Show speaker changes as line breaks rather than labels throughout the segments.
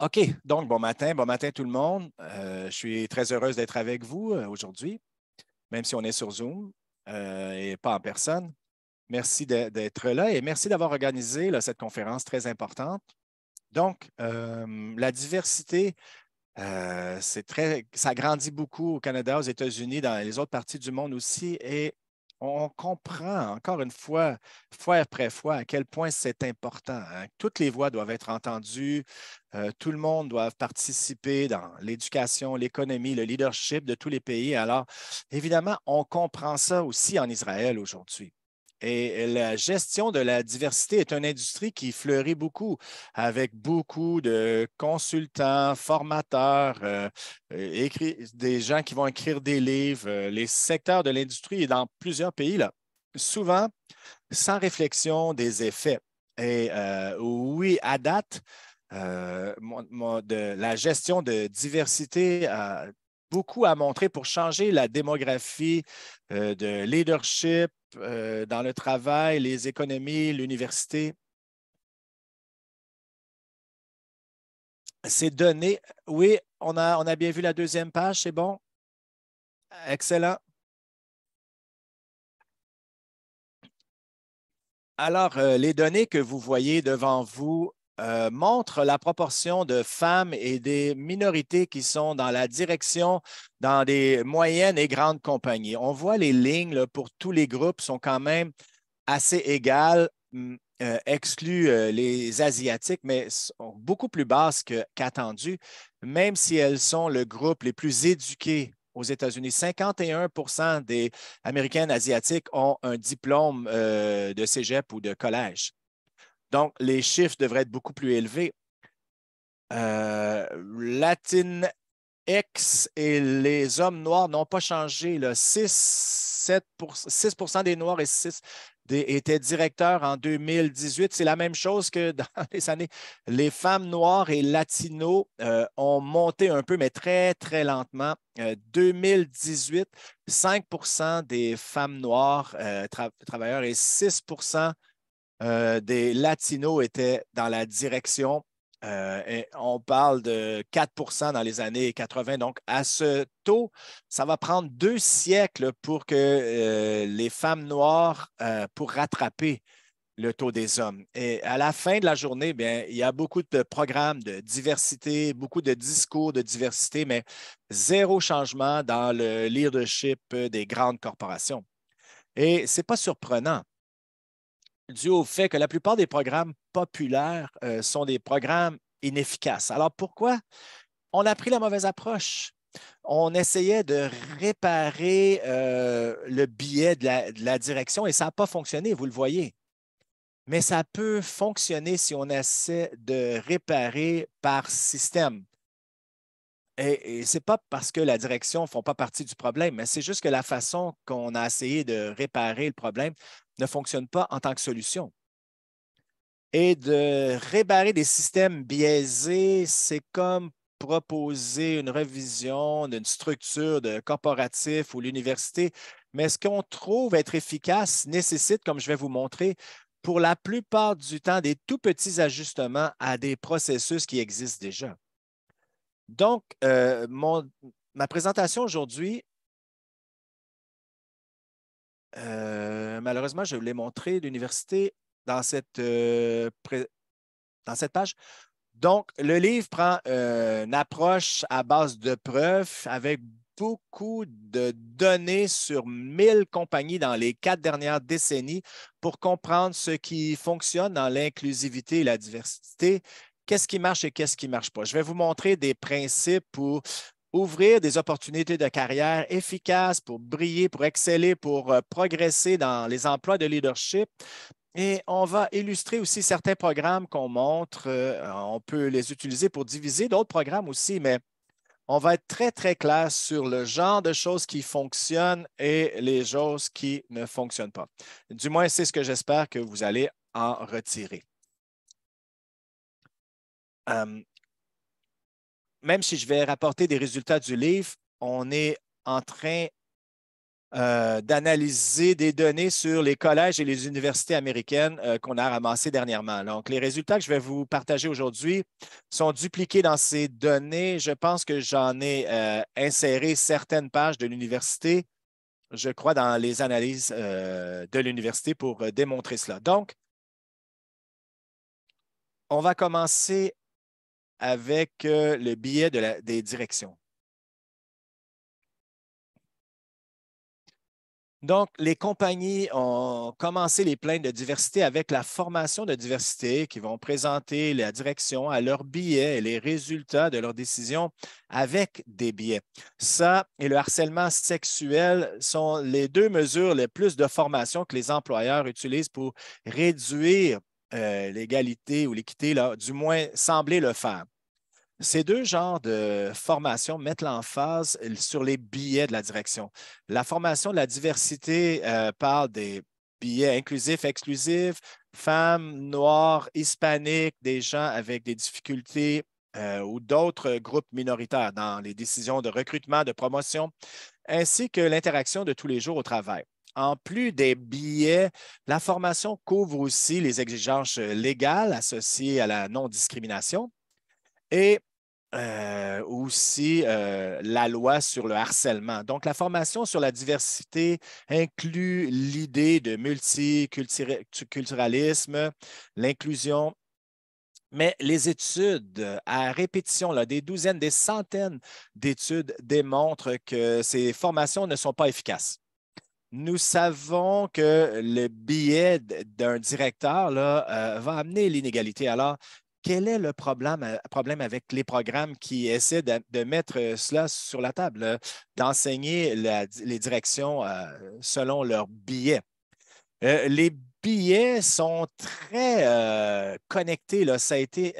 OK, donc bon matin tout le monde. Je suis très heureuse d'être avec vous aujourd'hui, même si on est sur Zoom et pas en personne. Merci d'être là et merci d'avoir organisé là, cette conférence très importante. Donc, la diversité, ça grandit beaucoup au Canada, aux États-Unis, dans les autres parties du monde aussi, et on comprend encore une fois après fois, à quel point c'est important, hein. Toutes les voix doivent être entendues, tout le monde doit participer dans l'éducation, l'économie, le leadership de tous les pays. Alors, évidemment, on comprend ça aussi en Israël aujourd'hui. Et la gestion de la diversité est une industrie qui fleurit beaucoup, avec beaucoup de consultants, formateurs, des gens qui vont écrire des livres. Les secteurs de l'industrie et dans plusieurs pays, là, souvent sans réflexion des effets. Et oui, à date, la gestion de diversité a beaucoup à montrer pour changer la démographie de leadership dans le travail, les économies, l'université. Ces données, oui, on a bien vu la deuxième page, c'est bon? Excellent. Alors, les données que vous voyez devant vous montrent la proportion de femmes et des minorités qui sont dans la direction dans des moyennes et grandes compagnies. On voit les lignes là, pour tous les groupes sont quand même assez égales, excluent les Asiatiques, mais sont beaucoup plus basses qu'attendues, même si elles sont le groupe les plus éduqués aux États-Unis. 51% des Américaines asiatiques ont un diplôme de cégep ou de collège. Donc, les chiffres devraient être beaucoup plus élevés. Latinx et les hommes noirs n'ont pas changé. Là. 6 des Noirs et 6 étaient directeurs en 2018. C'est la même chose que dans les années. Les femmes noires et latinos ont monté un peu, mais très, très lentement. 2018, 5 des femmes noires travailleurs et 6 des latinos étaient dans la direction. Et on parle de 4 dans les années 80. Donc, à ce taux, ça va prendre 2 siècles pour que les femmes noires, pour rattraper le taux des hommes. Et à la fin de la journée, bien, il y a beaucoup de programmes de diversité, beaucoup de discours de diversité, mais zéro changement dans le leadership des grandes corporations. Et ce n'est pas surprenant dû au fait que la plupart des programmes populaires sont des programmes inefficaces. Alors pourquoi? On a pris la mauvaise approche. On essayait de réparer le biais de la direction et ça n'a pas fonctionné, vous le voyez. Mais ça peut fonctionner si on essaie de réparer par système. Et ce n'est pas parce que la direction ne font pas partie du problème, mais c'est juste que la façon qu'on a essayé de réparer le problème ne fonctionne pas en tant que solution. Et de réparer des systèmes biaisés, c'est comme proposer une révision d'une structure de corporatif ou l'université. Mais ce qu'on trouve être efficace nécessite, comme je vais vous montrer, pour la plupart du temps, des tout petits ajustements à des processus qui existent déjà. Donc, ma présentation aujourd'hui, malheureusement, je voulais montrer l'université dans dans cette page. Donc, le livre prend une approche à base de preuves avec beaucoup de données sur 1 000 compagnies dans les 4 dernières décennies pour comprendre ce qui fonctionne dans l'inclusivité et la diversité, qu'est-ce qui marche et qu'est-ce qui ne marche pas. Je vais vous montrer des principes pour ouvrir des opportunités de carrière efficaces pour briller, pour exceller, pour progresser dans les emplois de leadership. Et on va illustrer aussi certains programmes qu'on montre. On peut les utiliser pour diviser d'autres programmes aussi, mais on va être très, très clair sur le genre de choses qui fonctionnent et les choses qui ne fonctionnent pas. Du moins, c'est ce que j'espère que vous allez en retirer. Euh, Même si je vais rapporter des résultats du livre, on est en train d'analyser des données sur les collèges et les universités américaines qu'on a ramassées dernièrement. Donc, les résultats que je vais vous partager aujourd'hui sont dupliqués dans ces données. Je pense que j'en ai inséré certaines pages de l'université, je crois, dans les analyses de l'université pour démontrer cela. Donc, on va commencer avec le biais des directions. Donc, les compagnies ont commencé les plaintes de diversité avec la formation de diversité qui vont présenter la direction à leurs billets et les résultats de leurs décisions avec des billets. Ça et le harcèlement sexuel sont les deux mesures les plus de formation que les employeurs utilisent pour réduire l'égalité ou l'équité, du moins sembler le faire. Ces deux genres de formation mettent l'emphase sur les billets de la direction. La formation de la diversité parle des billets inclusifs, exclusifs, femmes, noires, hispaniques, des gens avec des difficultés ou d'autres groupes minoritaires dans les décisions de recrutement, de promotion, ainsi que l'interaction de tous les jours au travail. En plus des billets, la formation couvre aussi les exigences légales associées à la non-discrimination et aussi la loi sur le harcèlement. Donc, la formation sur la diversité inclut l'idée de multiculturalisme, l'inclusion, mais les études à répétition, là, des douzaines, des centaines d'études démontrent que ces formations ne sont pas efficaces. Nous savons que le biais d'un directeur là, va amener l'inégalité. Alors, quel est le problème avec les programmes qui essaient de mettre cela sur la table, d'enseigner les directions selon leurs billets? Les billets sont très connectés. Là. Ça a été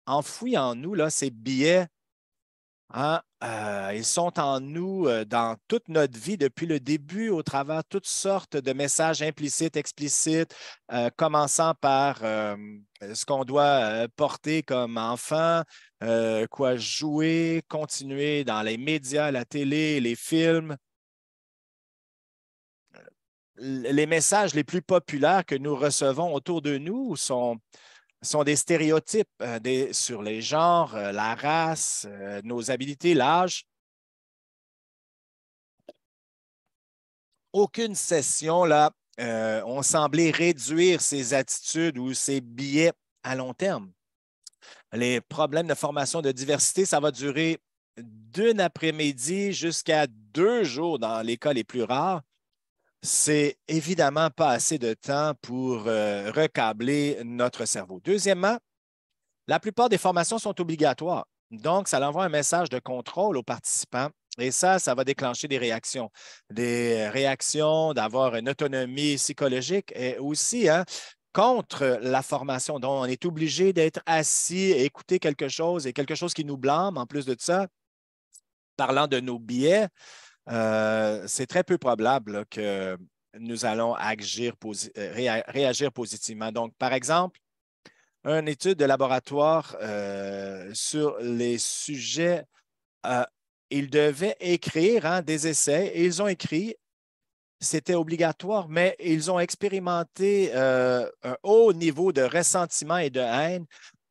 enfoui en nous, là, ces billets. Hein, ils sont en nous dans toute notre vie depuis le début, au travers de toutes sortes de messages implicites, explicites, commençant par ce qu'on doit porter comme enfant, quoi jouer, continuer dans les médias, la télé, les films. Les messages les plus populaires que nous recevons autour de nous sont des stéréotypes sur les genres, la race, nos habilités, l'âge. Aucune session, là, ont semblé réduire ces attitudes ou ces biais à long terme. Les problèmes de formation de diversité, ça va durer d'une après-midi jusqu'à 2 jours dans les cas les plus rares. C'est évidemment pas assez de temps pour recabler notre cerveau. Deuxièmement, la plupart des formations sont obligatoires. Donc, ça envoie un message de contrôle aux participants. Et ça va déclencher des réactions. Des réactions d'avoir une autonomie psychologique et aussi hein, contre la formation. Donc, on est obligé d'être assis et écouter quelque chose et quelque chose qui nous blâme. En plus de ça, parlant de nos biais, c'est très peu probable là, que nous allons réagir positivement. Donc, par exemple, une étude de laboratoire sur les sujets. euh, ils devaient écrire hein, des essais et ils ont écrit, c'était obligatoire, mais ils ont expérimenté un haut niveau de ressentiment et de haine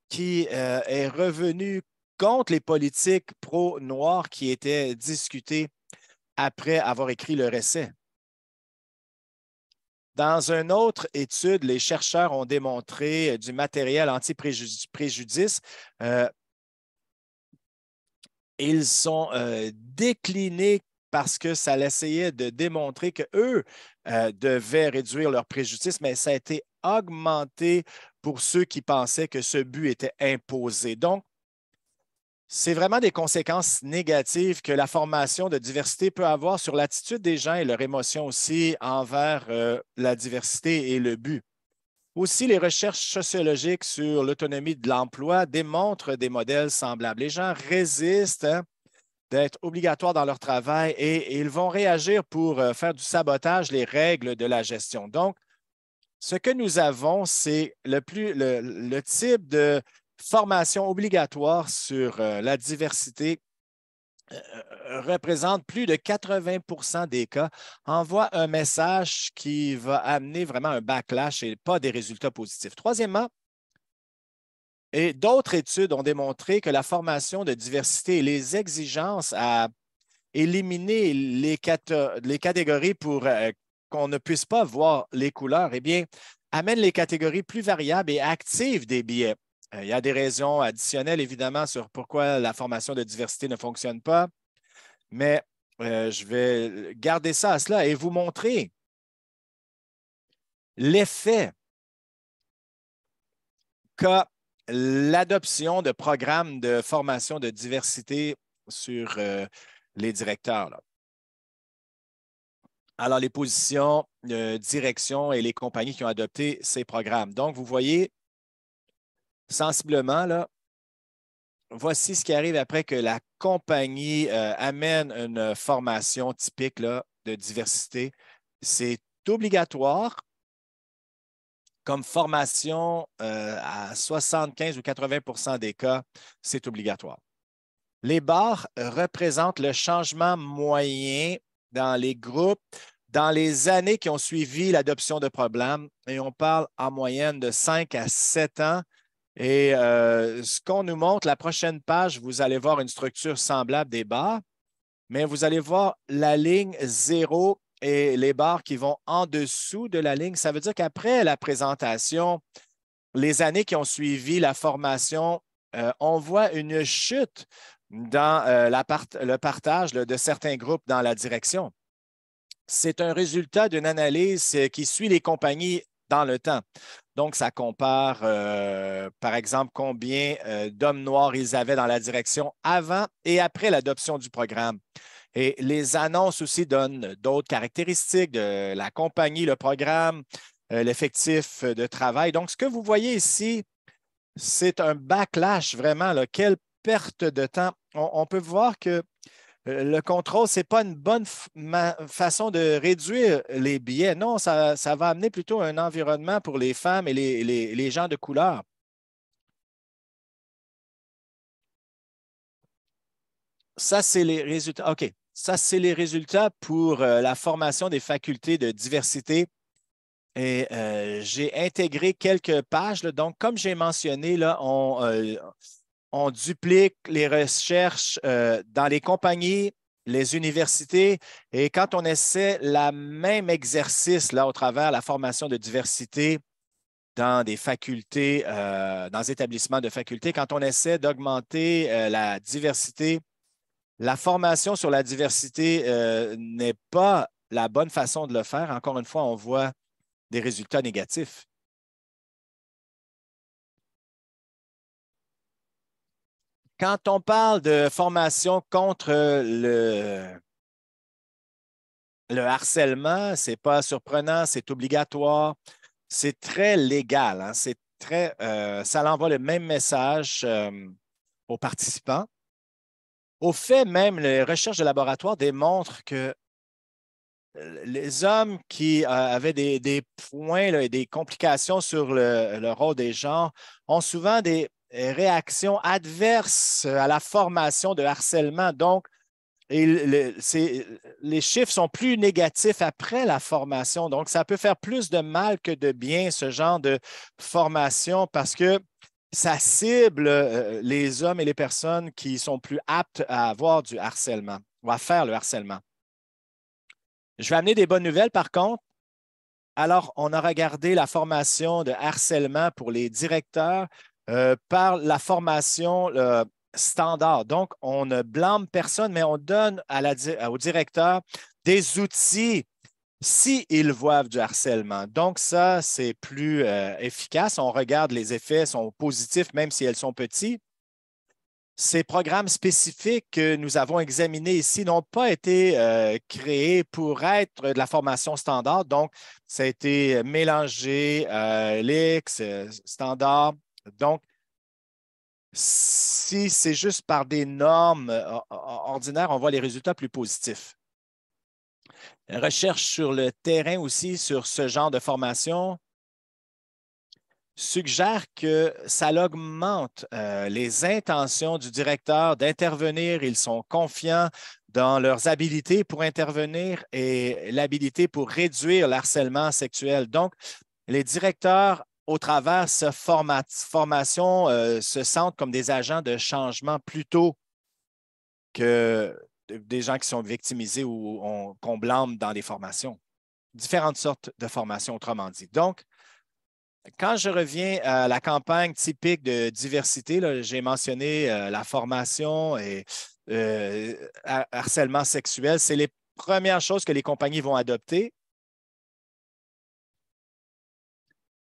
qui est revenu contre les politiques pro-noirs qui étaient discutées après avoir écrit leur essai. Dans une autre étude, les chercheurs ont démontré du matériel anti-préjudice. Ils sont déclinés parce que ça essayait de démontrer qu'eux devaient réduire leurs préjudices, mais ça a été augmenté pour ceux qui pensaient que ce but était imposé. Donc, c'est vraiment des conséquences négatives que la formation de diversité peut avoir sur l'attitude des gens et leur émotion aussi envers la diversité et le but. Aussi, les recherches sociologiques sur l'autonomie de l'emploi démontrent des modèles semblables. Les gens résistent hein, d'être obligatoires dans leur travail et ils vont réagir pour faire du sabotage les règles de la gestion. Donc, ce que nous avons, c'est le type de formation obligatoire sur la diversité représente plus de 80 des cas, envoie un message qui va amener vraiment un backlash et pas des résultats positifs. Troisièmement, et d'autres études ont démontré que la formation de diversité et les exigences à éliminer les catégories pour qu'on ne puisse pas voir les couleurs, eh bien, amènent les catégories plus variables et actives des billets. Il y a des raisons additionnelles, évidemment, sur pourquoi la formation de diversité ne fonctionne pas, mais je vais garder ça à cela et vous montrer l'effet qu'a l'adoption de programmes de formation de diversité sur les directeurs, là. Alors, les positions, direction et les compagnies qui ont adopté ces programmes. Donc, vous voyez sensiblement, là, voici ce qui arrive après que la compagnie amène une formation typique là, de diversité. C'est obligatoire comme formation à 75 ou 80 des cas, c'est obligatoire. Les barres représentent le changement moyen dans les groupes dans les années qui ont suivi l'adoption de programmes, et on parle en moyenne de 5 à 7 ans. Et ce qu'on nous montre, la prochaine page, vous allez voir une structure semblable des barres, mais vous allez voir la ligne 0 et les barres qui vont en dessous de la ligne. Ça veut dire qu'après la présentation, les années qui ont suivi la formation, on voit une chute dans le partage là, de certains groupes dans la direction. C'est un résultat d'une analyse qui suit les compagnies dans le temps. Donc, ça compare, par exemple, combien d'hommes noirs ils avaient dans la direction avant et après l'adoption du programme. Et les annonces aussi donnent d'autres caractéristiques de la compagnie, le programme, l'effectif de travail. Donc, ce que vous voyez ici, c'est un backlash vraiment. Là. Quelle perte de temps. On peut voir que le contrôle, ce n'est pas une bonne façon de réduire les billets. Non, ça va amener plutôt un environnement pour les femmes et les gens de couleur. Ça, c'est les résultats. OK. Ça, c'est les résultats pour la formation des facultés de diversité. Et j'ai intégré quelques pages. Là. Donc, comme j'ai mentionné, là, on duplique les recherches dans les compagnies, les universités, et quand on essaie le même exercice là, au travers de la formation de diversité dans des facultés, dans des établissements de facultés, quand on essaie d'augmenter la diversité, la formation sur la diversité n'est pas la bonne façon de le faire. Encore une fois, on voit des résultats négatifs. Quand on parle de formation contre le harcèlement, ce n'est pas surprenant, c'est obligatoire, c'est très légal, hein, c'est très, ça envoie le même message aux participants. Au fait, même les recherches de laboratoire démontrent que les hommes qui avaient des points là, et des complications sur le rôle des genres ont souvent des réactions adverses à la formation de harcèlement. Donc, les chiffres sont plus négatifs après la formation. Donc, ça peut faire plus de mal que de bien, ce genre de formation, parce que ça cible les hommes et les personnes qui sont plus aptes à avoir du harcèlement ou à faire le harcèlement. Je vais amener des bonnes nouvelles, par contre. Alors, on a regardé la formation de harcèlement pour les directeurs par la formation standard. Donc, on ne blâme personne, mais on donne au directeur des outils s'ils voient du harcèlement. Donc, ça, c'est plus efficace. On regarde les effets sont positifs, même si elles sont petits. Ces programmes spécifiques que nous avons examinés ici n'ont pas été créés pour être de la formation standard. Donc, ça a été mélangé, l'X, standard. Donc, si c'est juste par des normes ordinaires, on voit les résultats plus positifs. Recherche sur le terrain aussi, sur ce genre de formation. suggère que ça augmente les intentions du directeur d'intervenir. Ils sont confiants dans leurs habilités pour intervenir et l'habilité pour réduire le harcèlement sexuel. Donc, les directeurs, au travers de cette formation, se sentent comme des agents de changement plutôt que des gens qui sont victimisés ou qu'on blâme dans des formations. Différentes sortes de formations, autrement dit. Donc, quand je reviens à la campagne typique de diversité, j'ai mentionné la formation et harcèlement sexuel. C'est les premières choses que les compagnies vont adopter.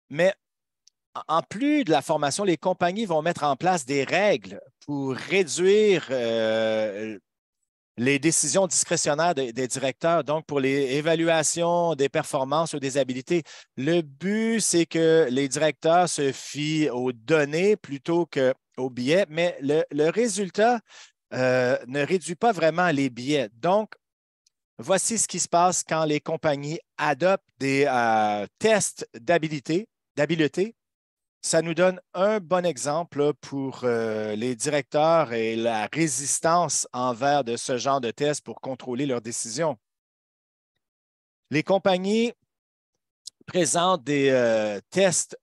Mais en plus de la formation, les compagnies vont mettre en place des règles pour réduire les décisions discrétionnaires des directeurs, donc pour les évaluations des performances ou des habilités. Le but, c'est que les directeurs se fient aux données plutôt qu'aux biais, mais le résultat ne réduit pas vraiment les biais. Donc, voici ce qui se passe quand les compagnies adoptent des tests d'habileté. Ça nous donne un bon exemple pour les directeurs et la résistance envers de ce genre de tests pour contrôler leurs décisions. Les compagnies présentent des tests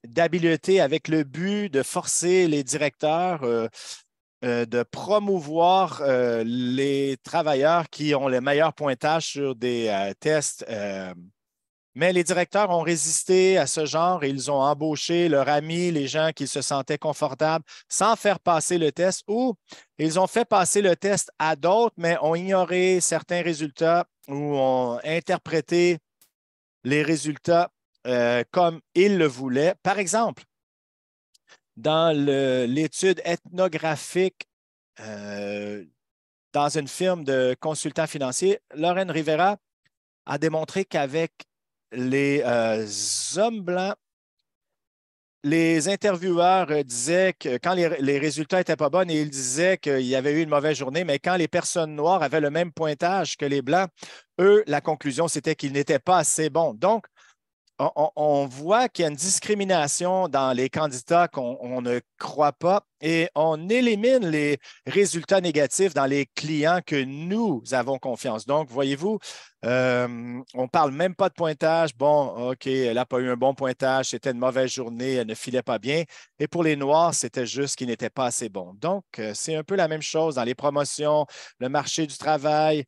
d'habileté avec le but de forcer les directeurs de promouvoir les travailleurs qui ont le meilleur pointage sur des tests. Mais les directeurs ont résisté à ce genre et ils ont embauché leurs amis, les gens qui se sentaient confortables, sans faire passer le test ou ils ont fait passer le test à d'autres, mais ont ignoré certains résultats ou ont interprété les résultats comme ils le voulaient. Par exemple, dans l'étude ethnographique dans une firme de consultants financiers, Lauren Rivera a démontré qu'avec les hommes blancs, les intervieweurs disaient que quand les résultats n'étaient pas bons, ils disaient qu'il y avait eu une mauvaise journée, mais quand les personnes noires avaient le même pointage que les blancs, eux, la conclusion, c'était qu'ils n'étaient pas assez bons. Donc, on voit qu'il y a une discrimination dans les candidats qu'on ne croit pas et on élimine les résultats négatifs dans les clients que nous avons confiance. Donc, voyez-vous, on ne parle même pas de pointage. Bon, OK, elle n'a pas eu un bon pointage, c'était une mauvaise journée, elle ne filait pas bien. Et pour les Noirs, c'était juste qu'ils n'étaient pas assez bons. Donc, c'est un peu la même chose dans les promotions, le marché du travail.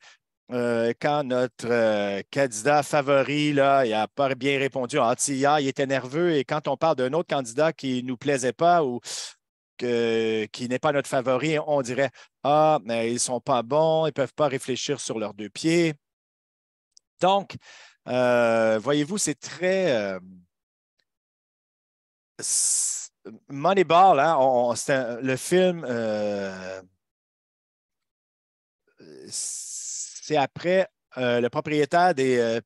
Quand notre candidat favori, là, il n'a pas bien répondu en tia, il était nerveux. Et quand on parle d'un autre candidat qui ne nous plaisait pas ou qui n'est pas notre favori, on dirait ah, mais ils ne sont pas bons, ils ne peuvent pas réfléchir sur leurs deux pieds. Donc, voyez-vous, c'est très Moneyball, hein, le film, c'est après le propriétaire des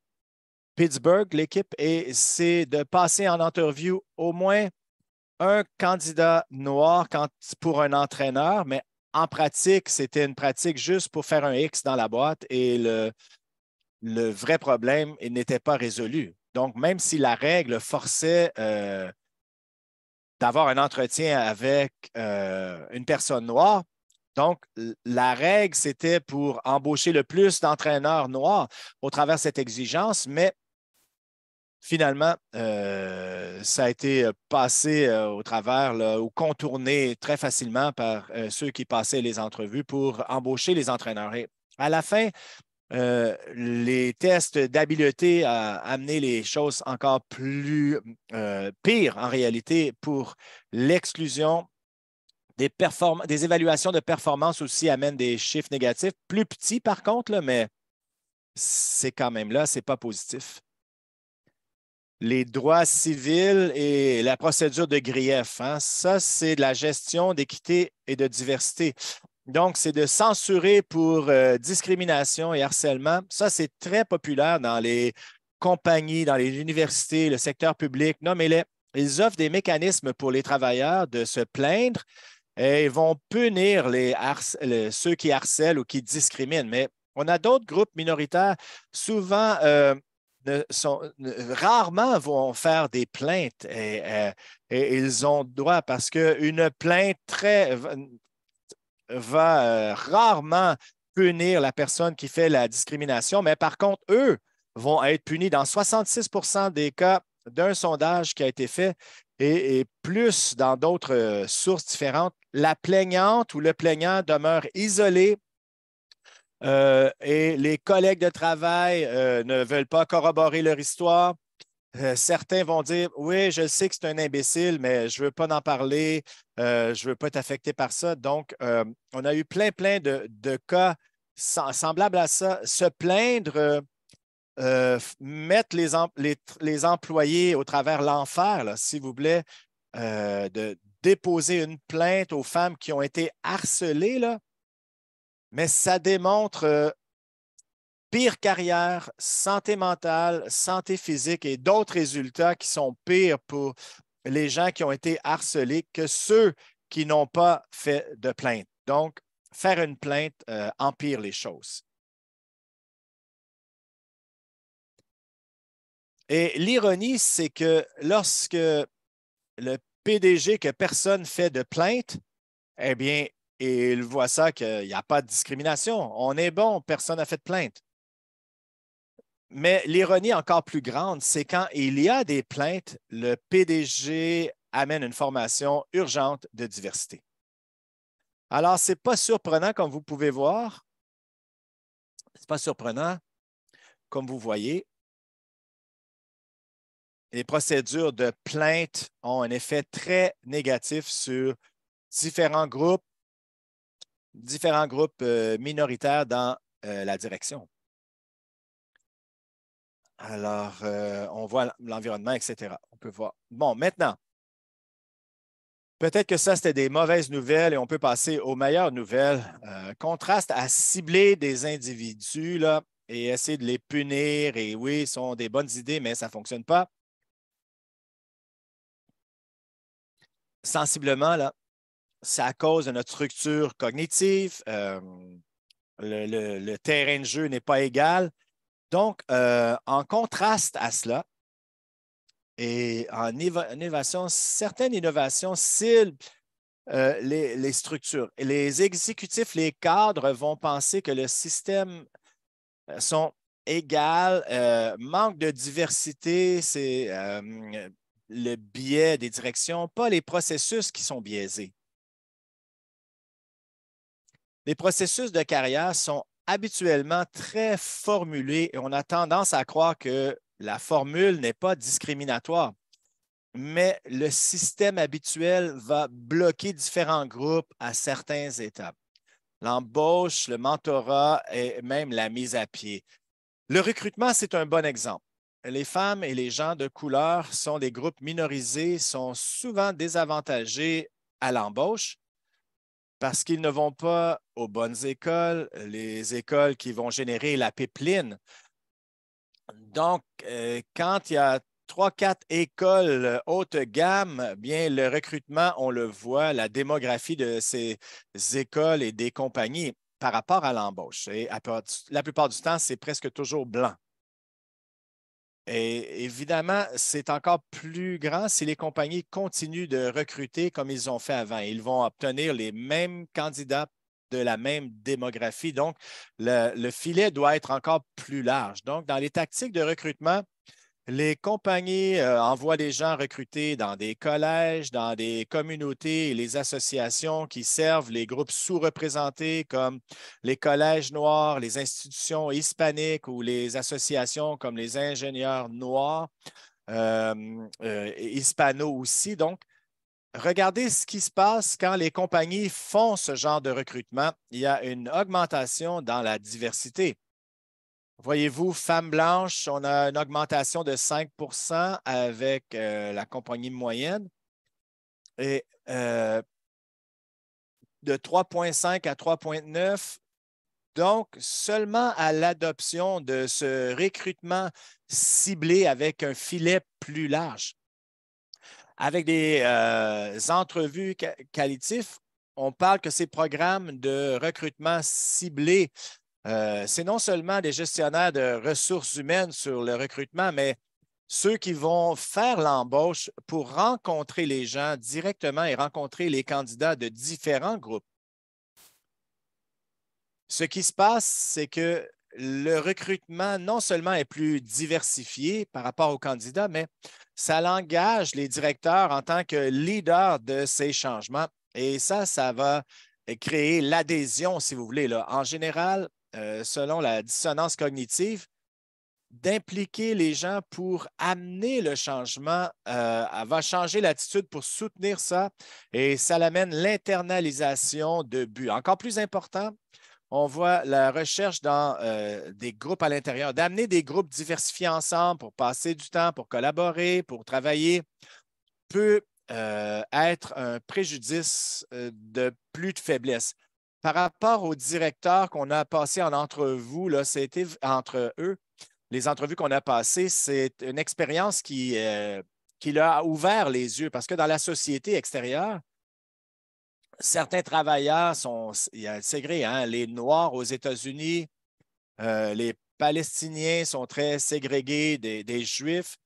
Pittsburgh, l'équipe, et c'est de passer en interview au moins un candidat noir pour un entraîneur, mais en pratique, c'était une pratique juste pour faire un X dans la boîte et le vrai problème n'était pas résolu. Donc, même si la règle forçait d'avoir un entretien avec une personne noire, donc la règle, c'était pour embaucher le plus d'entraîneurs noirs au travers de cette exigence, mais finalement, ça a été passé au travers là, ou contourné très facilement par ceux qui passaient les entrevues pour embaucher les entraîneurs. Et à la fin, les tests d'habileté ont amené les choses encore plus pires en réalité pour l'exclusion. Des évaluations de performance aussi amènent des chiffres négatifs, plus petits par contre, là, mais c'est quand même là, ce n'est pas positif. Les droits civils et la procédure de grief, hein, ça, c'est de la gestion d'équité et de diversité. Donc, c'est de censurer pour discrimination et harcèlement. Ça, c'est très populaire dans les compagnies, dans les universités, le secteur public. Non, mais ils offrent des mécanismes pour les travailleurs de se plaindre et ils vont punir ceux qui harcèlent ou qui discriminent. Mais on a d'autres groupes minoritaires, souvent rarement vont faire des plaintes et ils ont droit parce qu'une plainte va rarement punir la personne qui fait la discrimination, mais par contre, eux vont être punis dans 66 des cas d'un sondage qui a été fait et plus dans d'autres sources différentes. La plaignante ou le plaignant demeure isolé et les collègues de travail ne veulent pas corroborer leur histoire. Certains vont dire, oui, je sais que c'est un imbécile, mais je ne veux pas en parler, je ne veux pas être affecté par ça. Donc, on a eu plein de cas semblables à ça. Se plaindre, mettre les employés au travers l'enfer, là, s'il vous plaît, de déposer une plainte aux femmes qui ont été harcelées, là, mais ça démontre pire carrière, santé mentale, santé physique et d'autres résultats qui sont pires pour les gens qui ont été harcelés que ceux qui n'ont pas fait de plainte. Donc, faire une plainte empire les choses. Et l'ironie, c'est que lorsque le PDG, que personne ne fait de plainte, eh bien, il voit ça qu'il n'y a pas de discrimination. On est bon, personne n'a fait de plainte. Mais l'ironie encore plus grande, c'est quand il y a des plaintes, le PDG amène une formation urgente de diversité. Alors, ce n'est pas surprenant, comme vous pouvez voir. Ce n'est pas surprenant, comme vous voyez. Les procédures de plainte ont un effet très négatif sur différents groupes minoritaires dans la direction. Alors, on voit l'environnement, etc. On peut voir. Bon, maintenant, peut-être que ça, c'était des mauvaises nouvelles et on peut passer aux meilleures nouvelles. Contraste à cibler des individus là, et essayer de les punir. Et oui, ce sont des bonnes idées, mais ça ne fonctionne pas. Sensiblement, là, c'est à cause de notre structure cognitive. Le terrain de jeu n'est pas égal. Donc, en contraste à cela, et en innovation, certaines innovations ciblent les structures. Et les exécutifs, les cadres vont penser que le système sont égales, manque de diversité, c'est le biais des directions, pas les processus qui sont biaisés. Les processus de carrière sont habituellement très formulés et on a tendance à croire que la formule n'est pas discriminatoire. Mais le système habituel va bloquer différents groupes à certaines étapes. L'embauche, le mentorat et même la mise à pied. Le recrutement, c'est un bon exemple. Les femmes et les gens de couleur sont des groupes minorisés, sont souvent désavantagés à l'embauche parce qu'ils ne vont pas aux bonnes écoles, les écoles qui vont générer la pipeline. Donc, quand il y a 3, 4 écoles haute gamme, bien, le recrutement, on le voit, la démographie de ces écoles et des compagnies par rapport à l'embauche. Et la plupart du temps, c'est presque toujours blanc. Et évidemment, c'est encore plus grand si les compagnies continuent de recruter comme ils ont fait avant. Ils vont obtenir les mêmes candidats de la même démographie. Donc, le filet doit être encore plus large. Donc, dans les tactiques de recrutement, les compagnies envoient des gens recrutés dans des collèges, dans des communautés et les associations qui servent les groupes sous-représentés comme les collèges noirs, les institutions hispaniques ou les associations comme les ingénieurs noirs, hispanos aussi. Donc, regardez ce qui se passe quand les compagnies font ce genre de recrutement. Il y a une augmentation dans la diversité. Voyez-vous, femmes blanches, on a une augmentation de 5 avec la compagnie moyenne et de 3,5 à 3,9. Donc, seulement à l'adoption de ce recrutement ciblé avec un filet plus large. Avec des entrevues qualitatifs, on parle que ces programmes de recrutement ciblés C'est non seulement des gestionnaires de ressources humaines sur le recrutement, mais ceux qui vont faire l'embauche pour rencontrer les gens directement et rencontrer les candidats de différents groupes. Ce qui se passe, c'est que le recrutement non seulement est plus diversifié par rapport aux candidats, mais ça engage les directeurs en tant que leaders de ces changements. Et ça va créer l'adhésion, si vous voulez. Là. En général, selon la dissonance cognitive, d'impliquer les gens pour amener le changement, elle va changer l'attitude pour soutenir ça et ça l'amène l'internalisation de buts. Encore plus important, on voit la recherche dans des groupes à l'intérieur, d'amener des groupes diversifiés ensemble pour passer du temps, pour collaborer, pour travailler, peut être un préjudice de plus de faiblesse. Par rapport aux directeurs qu'on a passés en entrevue, là, c'était entre eux, les entrevues qu'on a passées, c'est une expérience qui leur a ouvert les yeux parce que dans la société extérieure, certains travailleurs sont ségrégés. Hein? Les Noirs aux États-Unis, les Palestiniens sont très ségrégés des Juifs.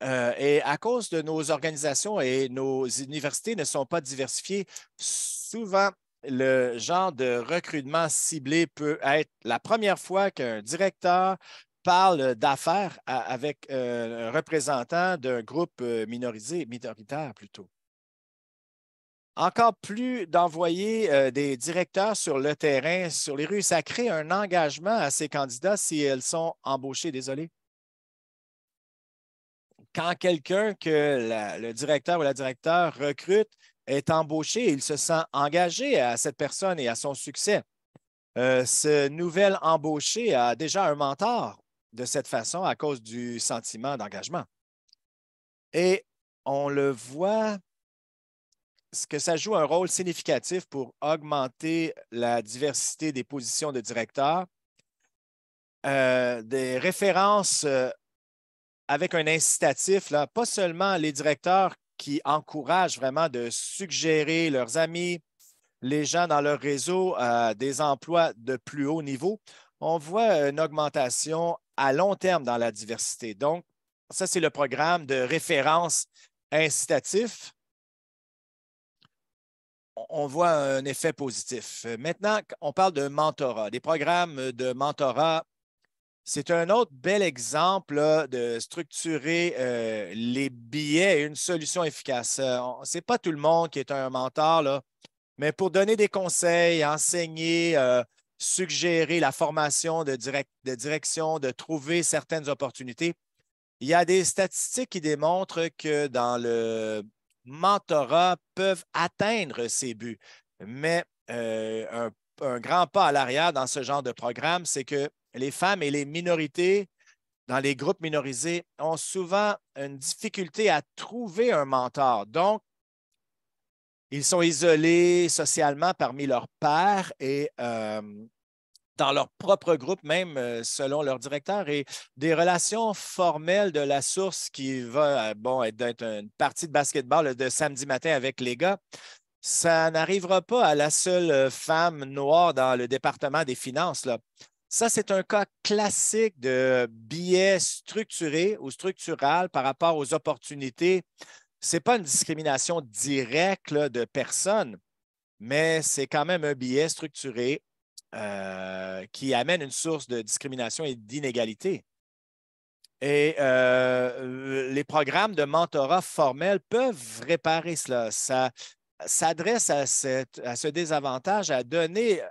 Et à cause de nos organisations et nos universités ne sont pas diversifiées, souvent, le genre de recrutement ciblé peut être la première fois qu'un directeur parle d'affaires avec un représentant d'un groupe minoritaire plutôt. Encore plus d'envoyer des directeurs sur le terrain, sur les rues, ça crée un engagement à ces candidats si elles sont embauchées, désolé. Quand quelqu'un que le directeur ou la directeur recrute est embauché, il se sent engagé à cette personne et à son succès. Ce nouvel embauché a déjà un mentor de cette façon à cause du sentiment d'engagement. Et on le voit, ce que ça joue un rôle significatif pour augmenter la diversité des positions de directeur. Des références avec un incitatif, là, pas seulement les directeurs qui encouragent vraiment de suggérer leurs amis, les gens dans leur réseau à des emplois de plus haut niveau, on voit une augmentation à long terme dans la diversité. Donc, ça, c'est le programme de référence incitatif. On voit un effet positif. Maintenant, on parle de mentorat. Des programmes de mentorat, c'est un autre bel exemple là, de structurer les billets et une solution efficace. Ce n'est pas tout le monde qui est un mentor, là, mais pour donner des conseils, enseigner, suggérer la formation de direction, de trouver certaines opportunités, il y a des statistiques qui démontrent que dans le mentorat peuvent atteindre ces buts. Mais un grand pas à l'arrière dans ce genre de programme, c'est que les femmes et les minorités dans les groupes minorisés ont souvent une difficulté à trouver un mentor. Donc, ils sont isolés socialement parmi leurs pairs et dans leur propre groupe, même selon leur directeur, et des relations formelles de la source qui va bon, être une partie de basketball de samedi matin avec les gars. Ça n'arrivera pas à la seule femme noire dans le département des finances. Là. Ça, c'est un cas classique de biais structuré ou structural par rapport aux opportunités. Ce n'est pas une discrimination directe là, de personne, mais c'est quand même un biais structuré qui amène une source de discrimination et d'inégalité. Et les programmes de mentorat formel peuvent réparer cela. Ça s'adresse à ce désavantage, à donner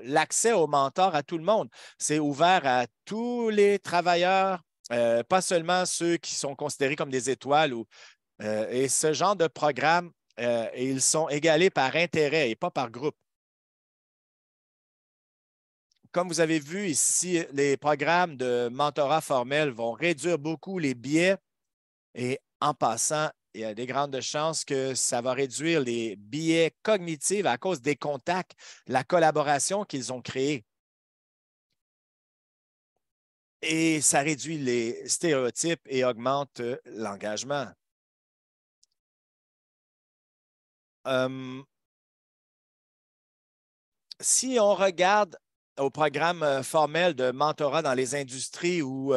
l'accès au mentor à tout le monde. C'est ouvert à tous les travailleurs, pas seulement ceux qui sont considérés comme des étoiles. Et ce genre de programme, ils sont égalés par intérêt et pas par groupe. Comme vous avez vu ici, les programmes de mentorat formel vont réduire beaucoup les biais et en passant, il y a des grandes chances que ça va réduire les biais cognitifs à cause des contacts, la collaboration qu'ils ont créée. Et ça réduit les stéréotypes et augmente l'engagement. Si on regarde au programme formel de mentorat dans les industries où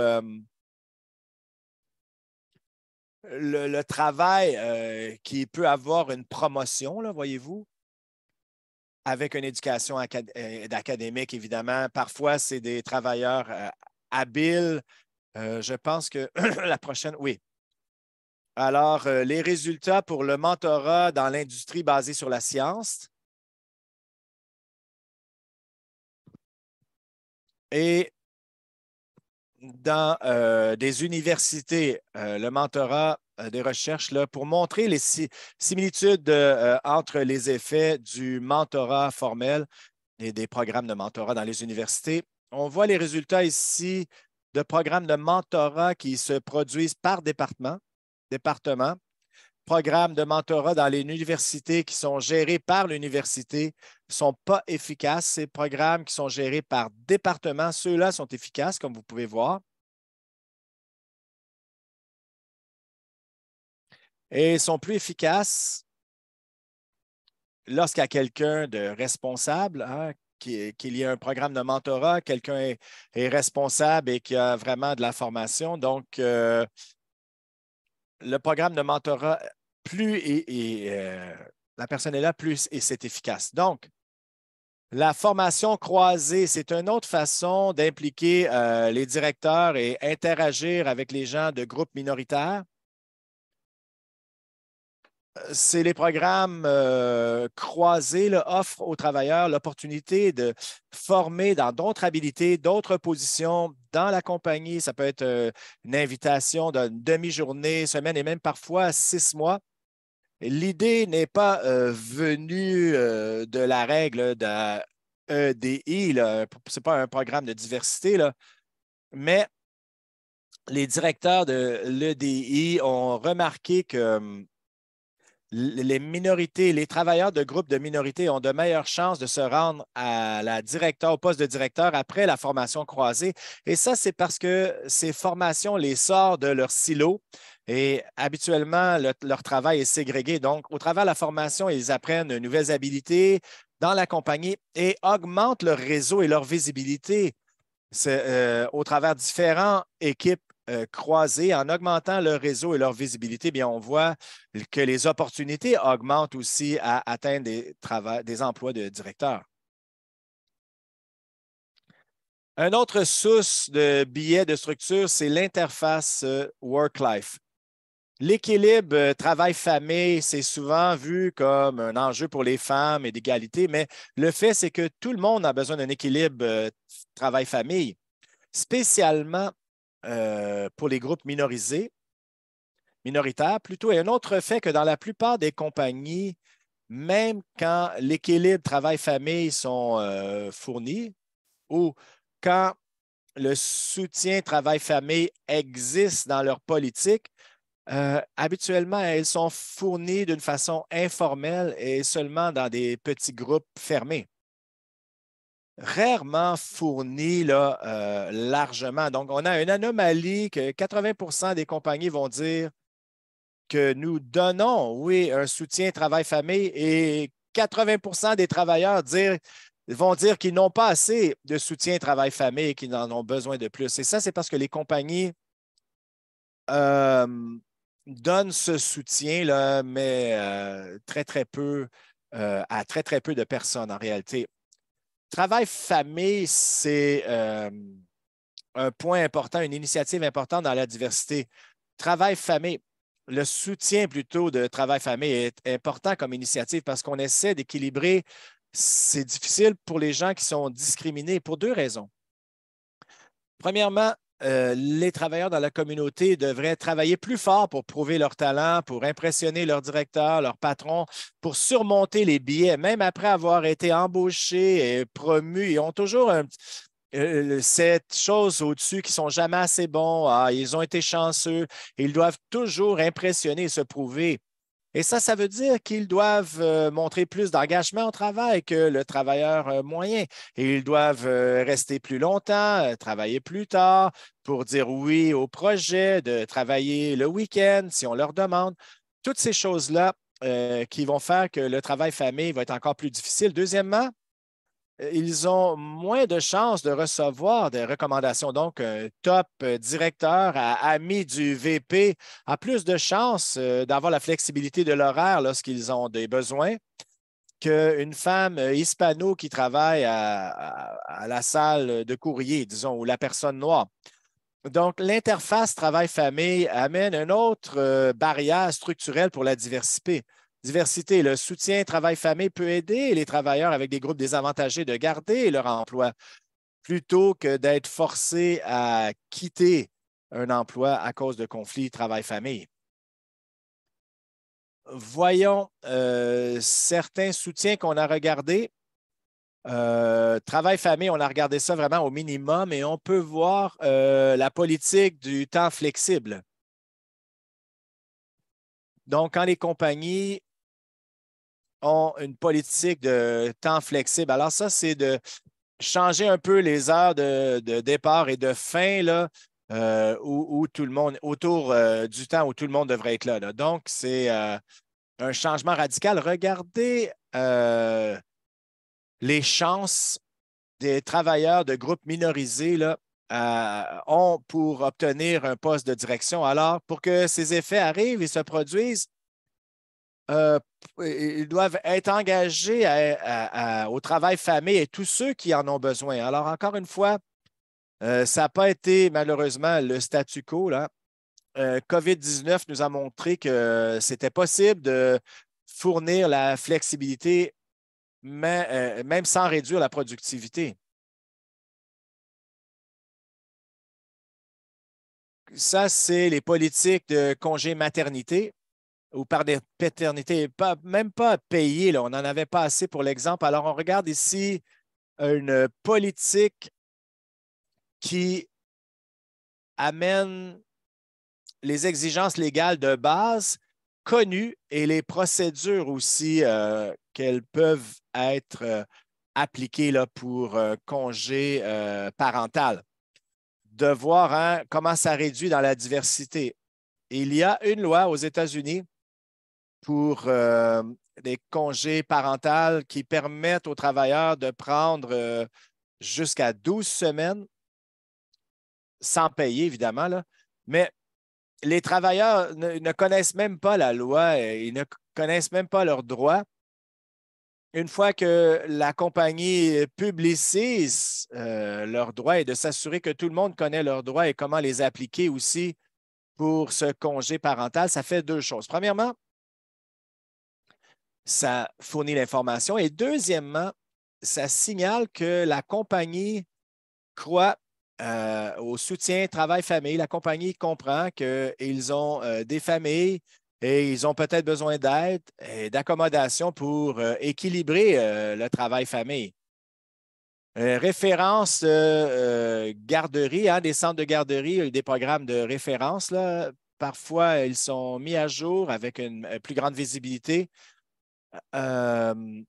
le travail qui peut avoir une promotion, là, voyez-vous, avec une éducation académique, évidemment. Parfois, c'est des travailleurs habiles. Je pense que la prochaine, oui. Alors, les résultats pour le mentorat dans l'industrie basée sur la science. Et dans des universités, le mentorat des recherches, là, pour montrer les similitudes entre les effets du mentorat formel et des programmes de mentorat dans les universités. On voit les résultats ici de programmes de mentorat qui se produisent par département, programmes de mentorat dans les universités qui sont gérés par l'université ne sont pas efficaces. Ces programmes qui sont gérés par département, ceux-là sont efficaces, comme vous pouvez voir. Et sont plus efficaces lorsqu'il y a quelqu'un de responsable, hein, qu'il y ait un programme de mentorat, quelqu'un est responsable et qui a vraiment de la formation. Donc, le programme de mentorat, la personne est là, plus et c'est efficace. Donc, la formation croisée, c'est une autre façon d'impliquer les directeurs et interagir avec les gens de groupes minoritaires. C'est les programmes croisés là, offrent aux travailleurs l'opportunité de former dans d'autres habilités, d'autres positions dans la compagnie. Ça peut être une invitation d'une demi-journée, semaine et même parfois 6 mois. L'idée n'est pas venue de la règle de EDI, ce n'est pas un programme de diversité, là, mais les directeurs de l'EDI ont remarqué que les minorités, les travailleurs de groupes de minorités ont de meilleures chances de se rendre au poste de directeur après la formation croisée. Et ça, c'est parce que ces formations les sortent de leur silo et habituellement, leur travail est ségrégué. Donc, au travers de la formation, ils apprennent de nouvelles habilités dans la compagnie et augmentent leur réseau et leur visibilité au travers de différentes équipes croisées. En augmentant leur réseau et leur visibilité, bien, on voit que les opportunités augmentent aussi à atteindre des emplois de directeur. Un autre source de biais de structure, c'est l'interface work-life. L'équilibre travail-famille, c'est souvent vu comme un enjeu pour les femmes et d'égalité, mais le fait, c'est que tout le monde a besoin d'un équilibre travail-famille, spécialement pour les groupes minoritaires plutôt. Et un autre fait que dans la plupart des compagnies, même quand l'équilibre travail-famille sont fournis ou quand le soutien travail-famille existe dans leur politique, habituellement, elles sont fournies d'une façon informelle et seulement dans des petits groupes fermés. Rarement fournies là, largement. Donc, on a une anomalie que 80 des compagnies vont dire que nous donnons, oui, un soutien travail-famille et 80 des travailleurs vont dire qu'ils n'ont pas assez de soutien travail-famille et qu'ils en ont besoin de plus. Et ça, c'est parce que les compagnies euh, donnent ce soutien-là, mais très, très peu, à très, très peu de personnes en réalité. Travail-famille, c'est un point important, une initiative importante dans la diversité. Travail-famille, le soutien plutôt de travail-famille est important comme initiative parce qu'on essaie d'équilibrer. C'est difficile pour les gens qui sont discriminés pour deux raisons. Premièrement, les travailleurs dans la communauté devraient travailler plus fort pour prouver leur talent, pour impressionner leur directeur, leur patron, pour surmonter les biais, même après avoir été embauchés et promus. Ils ont toujours cette chose au-dessus qui ne sont jamais assez bons. Ah, ils ont été chanceux. Ils doivent toujours impressionner et se prouver. Et ça veut dire qu'ils doivent montrer plus d'engagement au travail que le travailleur moyen. Et ils doivent rester plus longtemps, travailler plus tard pour dire oui au projet, de travailler le week-end si on leur demande. Toutes ces choses-là qui vont faire que le travail famille va être encore plus difficile. Deuxièmement, ils ont moins de chances de recevoir des recommandations. Donc, un top directeur, ami du VP, a plus de chances d'avoir la flexibilité de l'horaire lorsqu'ils ont des besoins qu'une femme hispano qui travaille à la salle de courrier, disons, ou la personne noire. Donc, l'interface travail-famille amène une autre barrière structurelle pour la diversité. Diversité, le soutien travail-famille peut aider les travailleurs avec des groupes désavantagés de garder leur emploi plutôt que d'être forcés à quitter un emploi à cause de conflits travail-famille. Voyons certains soutiens qu'on a regardés. Travail-famille, on a regardé ça vraiment au minimum et on peut voir la politique du temps flexible. Donc, quand les compagnies ont une politique de temps flexible, alors ça, c'est de changer un peu les heures de départ et de fin là, où tout le monde, autour du temps où tout le monde devrait être là. Donc, c'est un changement radical. Regardez les chances des travailleurs de groupes minorisés là, ont pour obtenir un poste de direction. Alors, pour que ces effets arrivent et se produisent, euh, ils doivent être engagés au travail famille et tous ceux qui en ont besoin. Alors, encore une fois, ça n'a pas été malheureusement le statu quo, là. COVID-19 nous a montré que c'était possible de fournir la flexibilité, mais, même sans réduire la productivité. Ça, c'est les politiques de congé maternité ou par des paternités, même pas payées, là, on n'en avait pas assez pour l'exemple. Alors, on regarde ici une politique qui amène les exigences légales de base connues et les procédures aussi qu'elles peuvent être appliquées là, pour congé parental. De voir hein, comment ça réduit dans la diversité. Il y a une loi aux États-Unis pour des congés parentaux qui permettent aux travailleurs de prendre jusqu'à 12 semaines sans payer, évidemment, là. Mais les travailleurs ne connaissent même pas la loi, ils ne connaissent même pas leurs droits. Une fois que la compagnie publicise leurs droits et de s'assurer que tout le monde connaît leurs droits et comment les appliquer aussi pour ce congé parental, ça fait deux choses. Premièrement, ça fournit l'information et deuxièmement, ça signale que la compagnie croit au soutien travail-famille. La compagnie comprend qu'ils ont des familles et ils ont peut-être besoin d'aide et d'accommodation pour équilibrer le travail-famille. Référence garderie, hein, des centres de garderie, des programmes de référence. Là. Parfois, ils sont mis à jour avec une plus grande visibilité. Euh,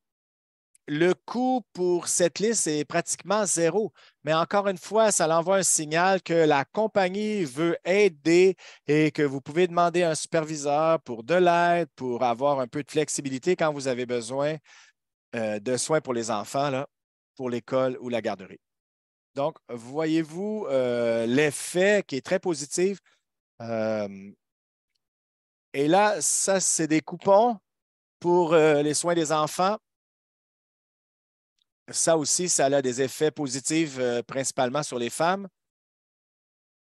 le coût pour cette liste est pratiquement zéro. Mais encore une fois, ça envoie un signal que la compagnie veut aider et que vous pouvez demander à un superviseur pour de l'aide, pour avoir un peu de flexibilité quand vous avez besoin de soins pour les enfants, là, pour l'école ou la garderie. Donc, voyez-vous l'effet qui est très positif. Euh, et là, ça, c'est des coupons pour les soins des enfants. Ça aussi, ça a des effets positifs principalement sur les femmes.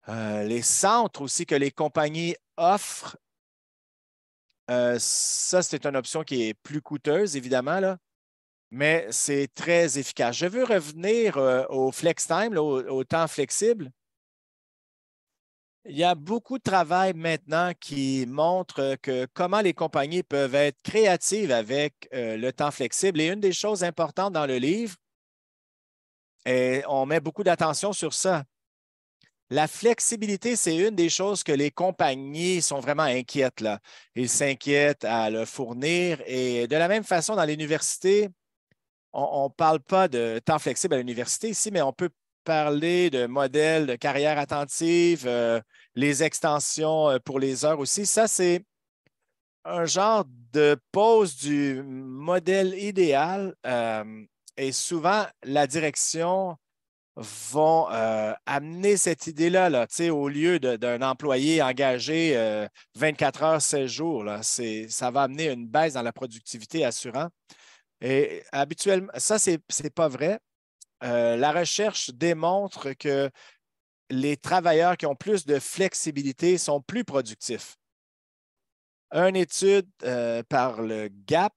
Les centres aussi que les compagnies offrent, ça, c'est une option qui est plus coûteuse, évidemment, là, mais c'est très efficace. Je veux revenir au flex time, là, au temps flexible. Il y a beaucoup de travail maintenant qui montre que comment les compagnies peuvent être créatives avec le temps flexible. Et une des choses importantes dans le livre, et on met beaucoup d'attention sur ça. La flexibilité, c'est une des choses que les compagnies sont vraiment inquiètes, là. Ils s'inquiètent à le fournir. Et de la même façon, dans l'université, on ne parle pas de temps flexible à l'université ici, mais on peut parler de modèles de carrière attentive, les extensions pour les heures aussi. Ça, c'est un genre de pause du modèle idéal. Et souvent, la direction vont amener cette idée-là, là, au lieu d'un employé engagé 24 heures, 16 jours. Là, ça va amener une baisse dans la productivité assurant. Et habituellement, ça, ce n'est pas vrai. La recherche démontre que les travailleurs qui ont plus de flexibilité sont plus productifs. Une étude par le Gap,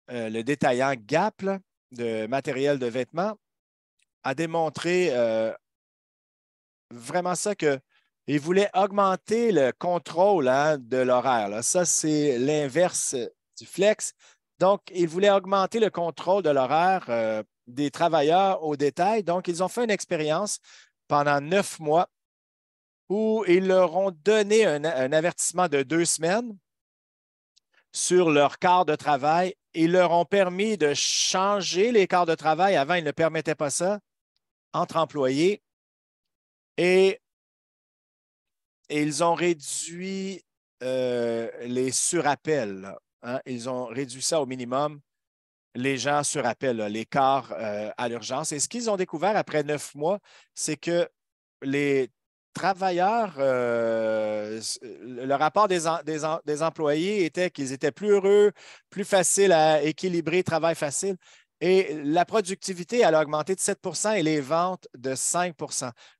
le détaillant Gap là, de matériel de vêtements, a démontré vraiment ça qu'il voulait augmenter le contrôle de l'horaire. Là. Ça, c'est l'inverse du flex. Donc, il voulait augmenter le contrôle de l'horaire des travailleurs au détail. Donc, ils ont fait une expérience pendant 9 mois où ils leur ont donné un avertissement de 2 semaines sur leur quart de travail. Ils leur ont permis de changer les quarts de travail. Avant, ils ne permettaient pas ça entre employés. Et ils ont réduit les surappels. Hein? Ils ont réduit ça au minimum, les gens surappellent, là, les quarts à l'urgence. Et ce qu'ils ont découvert après 9 mois, c'est que les travailleurs, le rapport des employés était qu'ils étaient plus heureux, plus faciles à équilibrer, travail facile. Et la productivité, elle a augmenté de 7 et les ventes de 5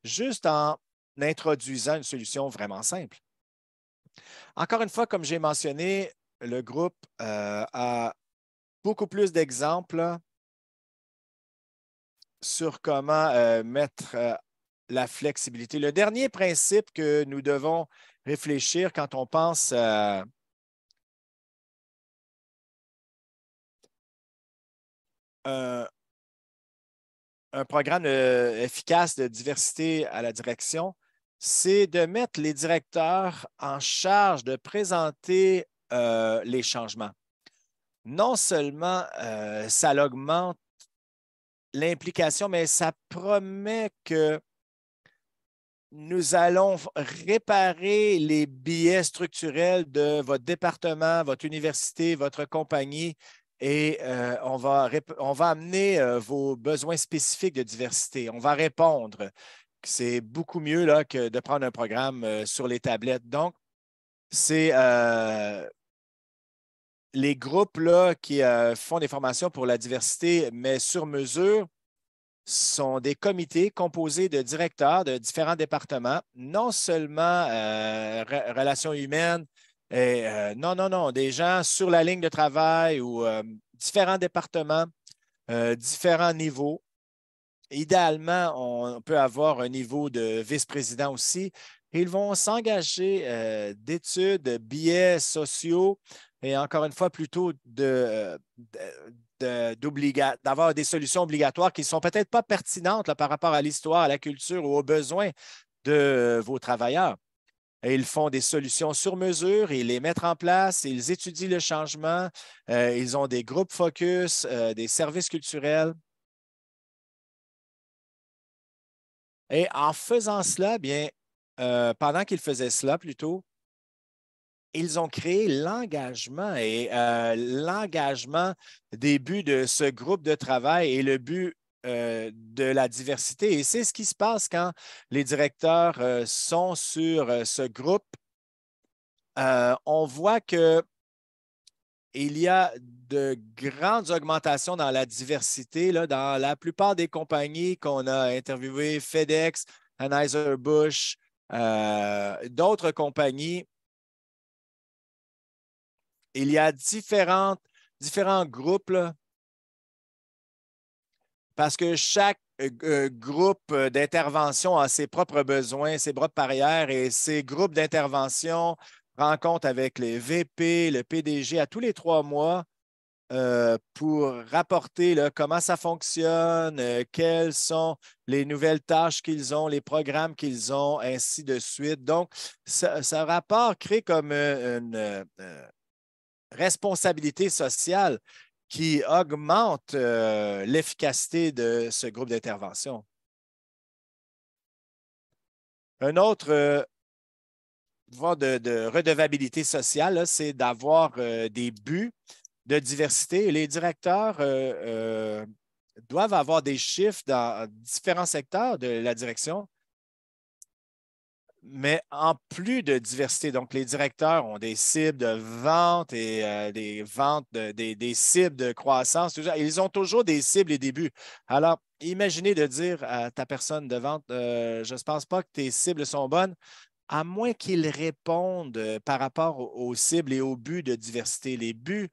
juste en introduisant une solution vraiment simple. Encore une fois, comme j'ai mentionné, le groupe a beaucoup plus d'exemples là, sur comment mettre la flexibilité. Le dernier principe que nous devons réfléchir quand on pense à un programme efficace de diversité à la direction, c'est de mettre les directeurs en charge de présenter les changements. Non seulement ça augmente l'implication, mais ça promet que nous allons réparer les biais structurels de votre département, votre université, votre compagnie et on va amener vos besoins spécifiques de diversité. On va répondre. C'est beaucoup mieux là, que de prendre un programme sur les tablettes. Donc, c'est les groupes là, qui font des formations pour la diversité, mais sur mesure, sont des comités composés de directeurs de différents départements, non seulement relations humaines, et, non, non, non, des gens sur la ligne de travail ou différents départements, différents niveaux. Idéalement, on peut avoir un niveau de vice-président aussi. Ils vont s'engager d'études, de biais sociaux et encore une fois, plutôt d'avoir des solutions obligatoires qui ne sont peut-être pas pertinentes là, par rapport à l'histoire, à la culture ou aux besoins de vos travailleurs. Et ils font des solutions sur mesure, ils les mettent en place, ils étudient le changement, ils ont des groupes focus, des services culturels. Et en faisant cela, bien, pendant qu'ils faisaient cela plutôt, ils ont créé l'engagement et l'engagement des buts de ce groupe de travail et le but de la diversité. Et c'est ce qui se passe quand les directeurs sont sur ce groupe. On voit qu'il y a de grandes augmentations dans la diversité là, dans la plupart des compagnies qu'on a interviewées, FedEx, Anheuser-Busch, d'autres compagnies. Il y a différents groupes là, parce que chaque groupe d'intervention a ses propres besoins, ses propres barrières et ces groupes d'intervention rencontrent avec les VP, le PDG à tous les 3 mois pour rapporter là, comment ça fonctionne, quelles sont les nouvelles tâches qu'ils ont, les programmes qu'ils ont, ainsi de suite. Donc, ce rapport crée comme une responsabilité sociale qui augmente l'efficacité de ce groupe d'intervention. Un autre voie de redevabilité sociale, c'est d'avoir des buts de diversité. Les directeurs doivent avoir des chiffres dans différents secteurs de la direction, mais en plus de diversité. Donc, les directeurs ont des cibles de vente et des ventes, des cibles de croissance. Ils ont toujours des cibles et des buts. Alors, imaginez de dire à ta personne de vente, je ne pense pas que tes cibles sont bonnes, à moins qu'ils répondent par rapport aux cibles et aux buts de diversité. Les buts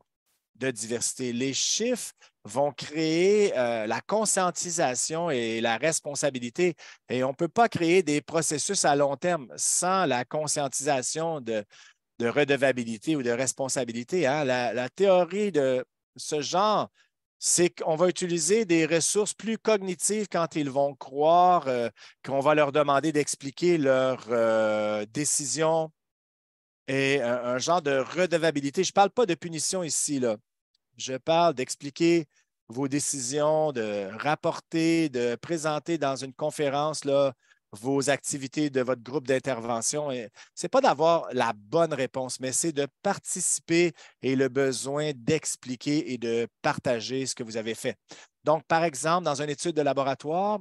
de diversité. Les chiffres vont créer la conscientisation et la responsabilité. Et on ne peut pas créer des processus à long terme sans la conscientisation de redevabilité ou de responsabilité. Hein. La théorie de ce genre, c'est qu'on va utiliser des ressources plus cognitives quand ils vont croire qu'on va leur demander d'expliquer leurs décisions et un genre de redevabilité. Je ne parle pas de punition ici, là. Je parle d'expliquer vos décisions, de rapporter, de présenter dans une conférence là, vos activités de votre groupe d'intervention. Ce n'est pas d'avoir la bonne réponse, mais c'est de participer et le besoin d'expliquer et de partager ce que vous avez fait. Donc, par exemple, dans une étude de laboratoire,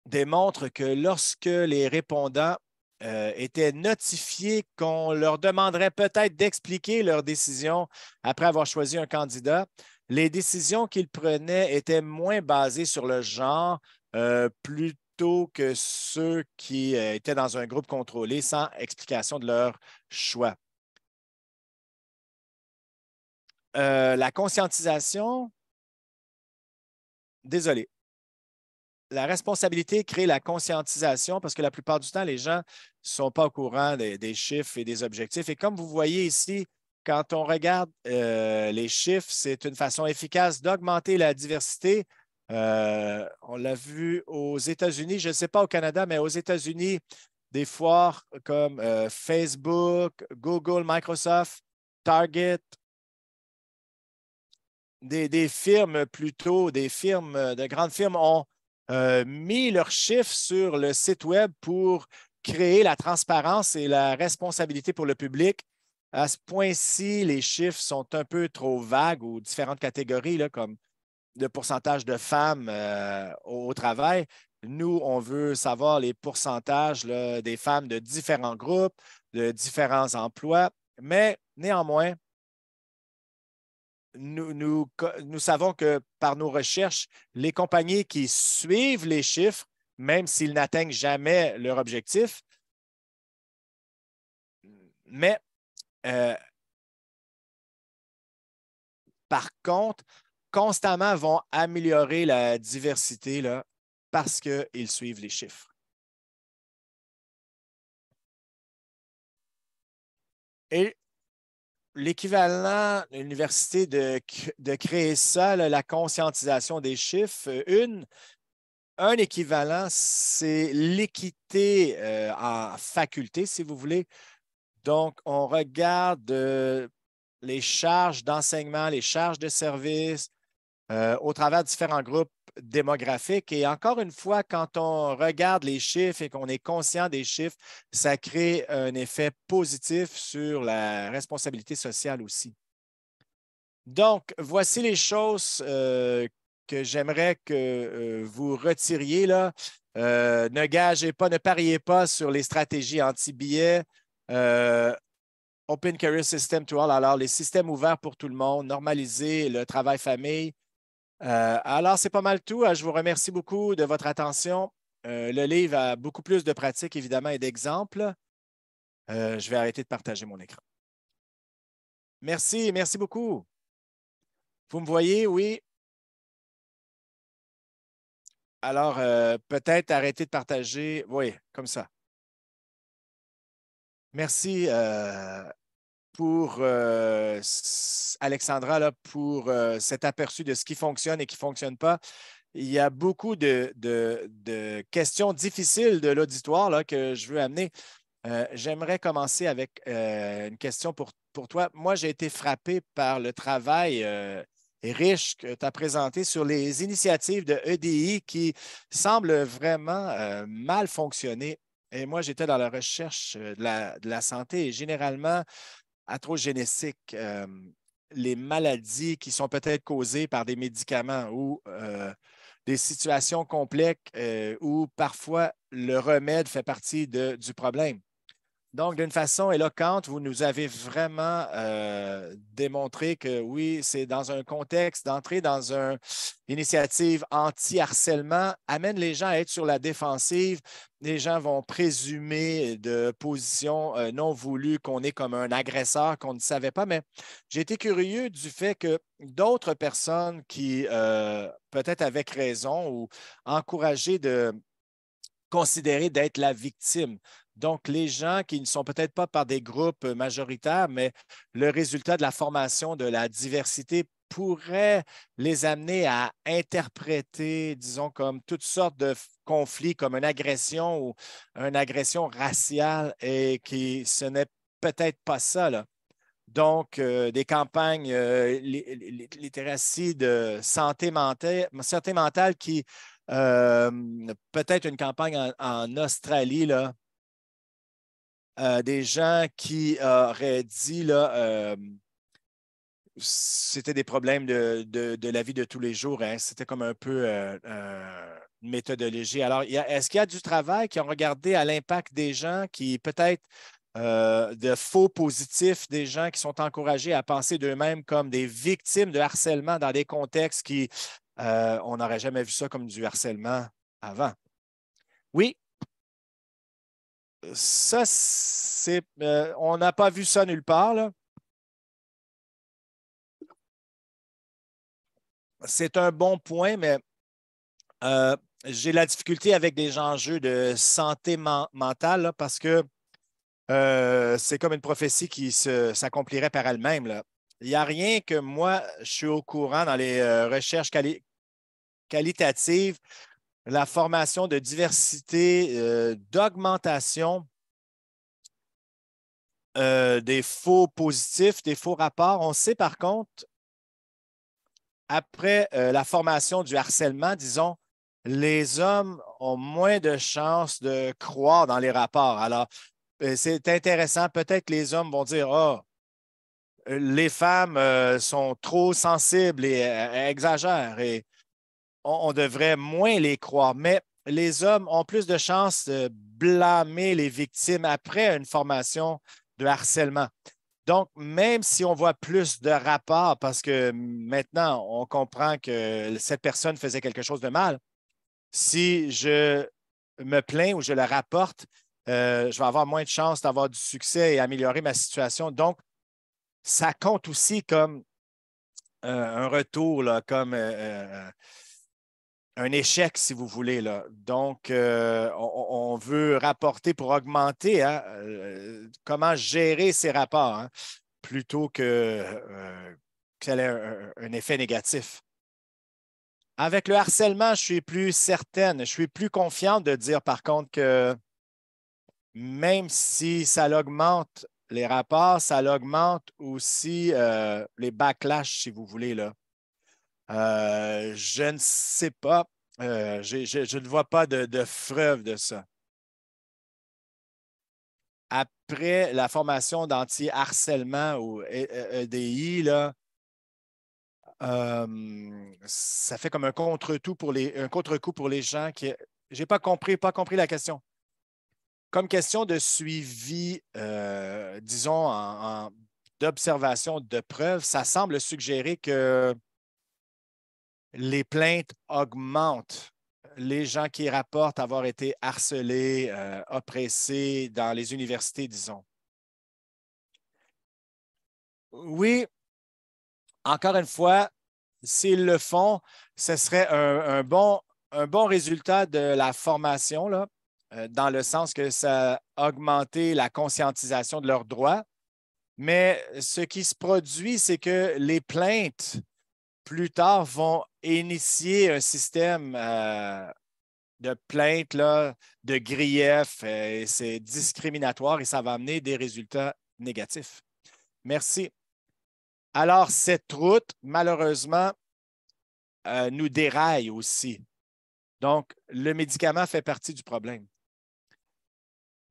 démontre que lorsque les répondants étaient notifiés qu'on leur demanderait peut-être d'expliquer leurs décisions après avoir choisi un candidat, les décisions qu'ils prenaient étaient moins basées sur le genre plutôt que ceux qui étaient dans un groupe contrôlé sans explication de leur choix. La conscientisation, désolé, la responsabilité crée la conscientisation parce que la plupart du temps, les gens ne sont pas au courant des chiffres et des objectifs. Et comme vous voyez ici, quand on regarde les chiffres, c'est une façon efficace d'augmenter la diversité. On l'a vu aux États-Unis, je ne sais pas au Canada, mais aux États-Unis, des foires comme Facebook, Google, Microsoft, Target, des firmes plutôt, des firmes, de grandes firmes ont mis leurs chiffres sur le site Web pour créer la transparence et la responsabilité pour le public. À ce point-ci, les chiffres sont un peu trop vagues ou différentes catégories, là, comme le pourcentage de femmes au travail. Nous, on veut savoir les pourcentages là, des femmes de différents groupes, de différents emplois, mais néanmoins, nous savons que par nos recherches, les compagnies qui suivent les chiffres, même s'ils n'atteignent jamais leur objectif, mais euh, par contre, constamment vont améliorer la diversité là, parce qu'ils suivent les chiffres. Et l'équivalent de l'université de créer ça, là, la conscientisation des chiffres, un équivalent, c'est l'équité en faculté, si vous voulez. Donc, on regarde les charges d'enseignement, les charges de service au travers de différents groupes démographiques. Et encore une fois, quand on regarde les chiffres et qu'on est conscient des chiffres, ça crée un effet positif sur la responsabilité sociale aussi. Donc, voici les choses que j'aimerais que vous retiriez là. Ne gagez pas, ne pariez pas sur les stratégies anti-billets. Open Career System to All, alors les systèmes ouverts pour tout le monde, normaliser le travail-famille. Alors, c'est pas mal tout. Je vous remercie beaucoup de votre attention. Le livre a beaucoup plus de pratiques, évidemment, et d'exemples. Je vais arrêter de partager mon écran. Merci, merci beaucoup. Vous me voyez, oui? Alors, peut-être arrêter de partager. Oui, comme ça. Merci pour Alexandra là, pour cet aperçu de ce qui fonctionne et qui ne fonctionne pas. Il y a beaucoup de questions difficiles de l'auditoire là, que je veux amener. J'aimerais commencer avec une question pour toi. Moi, j'ai été frappé par le travail riche que tu as présenté sur les initiatives de EDI qui semblent vraiment mal fonctionner. Et moi, j'étais dans la recherche de la santé et généralement atrogénétique. les maladies qui sont peut-être causées par des médicaments ou des situations complexes où parfois le remède fait partie du problème. Donc, d'une façon éloquente, vous nous avez vraiment démontré que oui, c'est dans un contexte d'entrer dans une initiative anti-harcèlement, amène les gens à être sur la défensive. Les gens vont présumer de position non voulue qu'on est comme un agresseur qu'on ne savait pas. Mais j'ai été curieux du fait que d'autres personnes qui, peut-être avec raison ou encouragées de considérées d'être la victime. Donc, les gens qui ne sont peut-être pas par des groupes majoritaires, mais le résultat de la formation de la diversité pourrait les amener à interpréter, disons, comme toutes sortes de conflits, comme une agression ou une agression raciale, et qui ce n'est peut-être pas ça, là. Donc, des campagnes littératie de santé mentale qui, euh, peut-être une campagne en Australie, là, des gens qui auraient dit, là, c'était des problèmes de la vie de tous les jours, hein. C'était comme un peu une méthodologie. Alors, est-ce qu'il y a du travail qui ont regardé à l'impact des gens qui peut-être de faux positifs, des gens qui sont encouragés à penser d'eux-mêmes comme des victimes de harcèlement dans des contextes qui, on n'aurait jamais vu ça comme du harcèlement avant? Oui, ça, on n'a pas vu ça nulle part, là. C'est un bon point, mais euh, j'ai la difficulté avec des enjeux de santé mentale là, parce que c'est comme une prophétie qui s'accomplirait par elle-même, là. Il n'y a rien que moi, je suis au courant dans les recherches qualitatives, la formation de diversité, d'augmentation des faux positifs, des faux rapports. On sait par contre, après la formation du harcèlement, disons, les hommes ont moins de chances de croire dans les rapports. Alors, c'est intéressant. Peut-être que les hommes vont dire, ah, les femmes sont trop sensibles et exagèrent et on devrait moins les croire. Mais les hommes ont plus de chances de blâmer les victimes après une formation de harcèlement. Donc, même si on voit plus de rapports, parce que maintenant, on comprend que cette personne faisait quelque chose de mal, si je me plains ou je le rapporte, je vais avoir moins de chances d'avoir du succès et améliorer ma situation. Donc, ça compte aussi comme un retour, là, comme un échec, si vous voulez, là. Donc, on veut rapporter pour augmenter, hein, comment gérer ces rapports, hein, plutôt que ça ait un effet négatif. Avec le harcèlement, je suis plus certaine, je suis plus confiante de dire par contre que même si ça augmente les rapports, ça augmente aussi les backlash, si vous voulez, là. Je ne sais pas. Je ne vois pas de preuve de ça. Après la formation d'anti-harcèlement ou EDI, là, ça fait comme un contre-coup pour les gens qui. J'ai pas compris la question. Comme question de suivi, disons, d'observation de preuves, ça semble suggérer que les plaintes augmentent. Les gens qui rapportent avoir été harcelés, oppressés dans les universités, disons. Oui, encore une fois, s'ils le font, ce serait un bon résultat de la formation, là, dans le sens que ça a augmenté la conscientisation de leurs droits. Mais ce qui se produit, c'est que les plaintes, plus tard, vont initier un système de plaintes, là, de griefs. C'est discriminatoire et ça va amener des résultats négatifs. Merci. Alors, cette route, malheureusement, nous déraille aussi. Donc, le médicament fait partie du problème.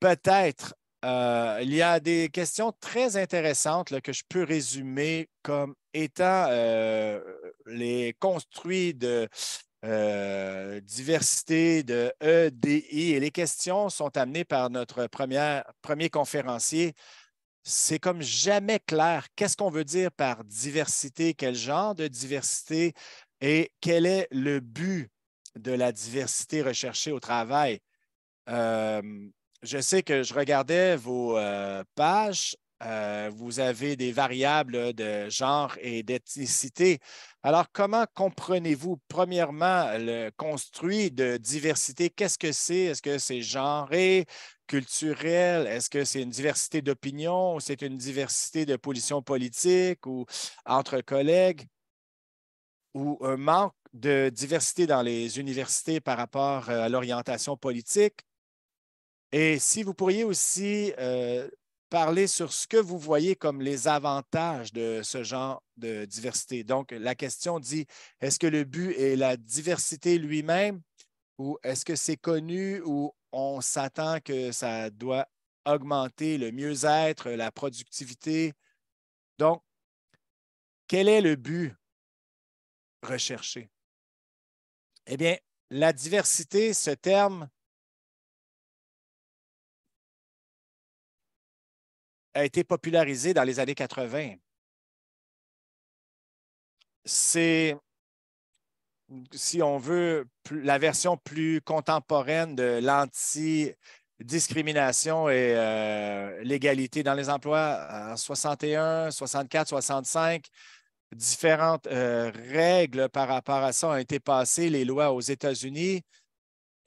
Peut-être il y a des questions très intéressantes là, que je peux résumer comme étant les construits de diversité de EDI. Et les questions sont amenées par notre premier conférencier. C'est comme jamais clair. Qu'est-ce qu'on veut dire par diversité? Quel genre de diversité? Et quel est le but de la diversité recherchée au travail? Euh, je sais que je regardais vos pages. Vous avez des variables de genre et d'ethnicité. Alors, comment comprenez-vous, premièrement, le construit de diversité? Qu'est-ce que c'est? Est-ce que c'est genré, culturel? Est-ce que c'est une diversité d'opinion? C'est une diversité de position politique ou entre collègues? Ou un manque de diversité dans les universités par rapport à l'orientation politique? Et si vous pourriez aussi parler sur ce que vous voyez comme les avantages de ce genre de diversité. Donc, la question dit, est-ce que le but est la diversité lui-même ou est-ce que c'est connu ou on s'attend que ça doit augmenter le mieux-être, la productivité? Donc, quel est le but recherché? Eh bien, la diversité, ce terme a été popularisé dans les années 80. C'est, si on veut, la version plus contemporaine de l'anti-discrimination et l'égalité dans les emplois en 61, 64, 65. Différentes règles par rapport à ça ont été passées, les lois aux États-Unis,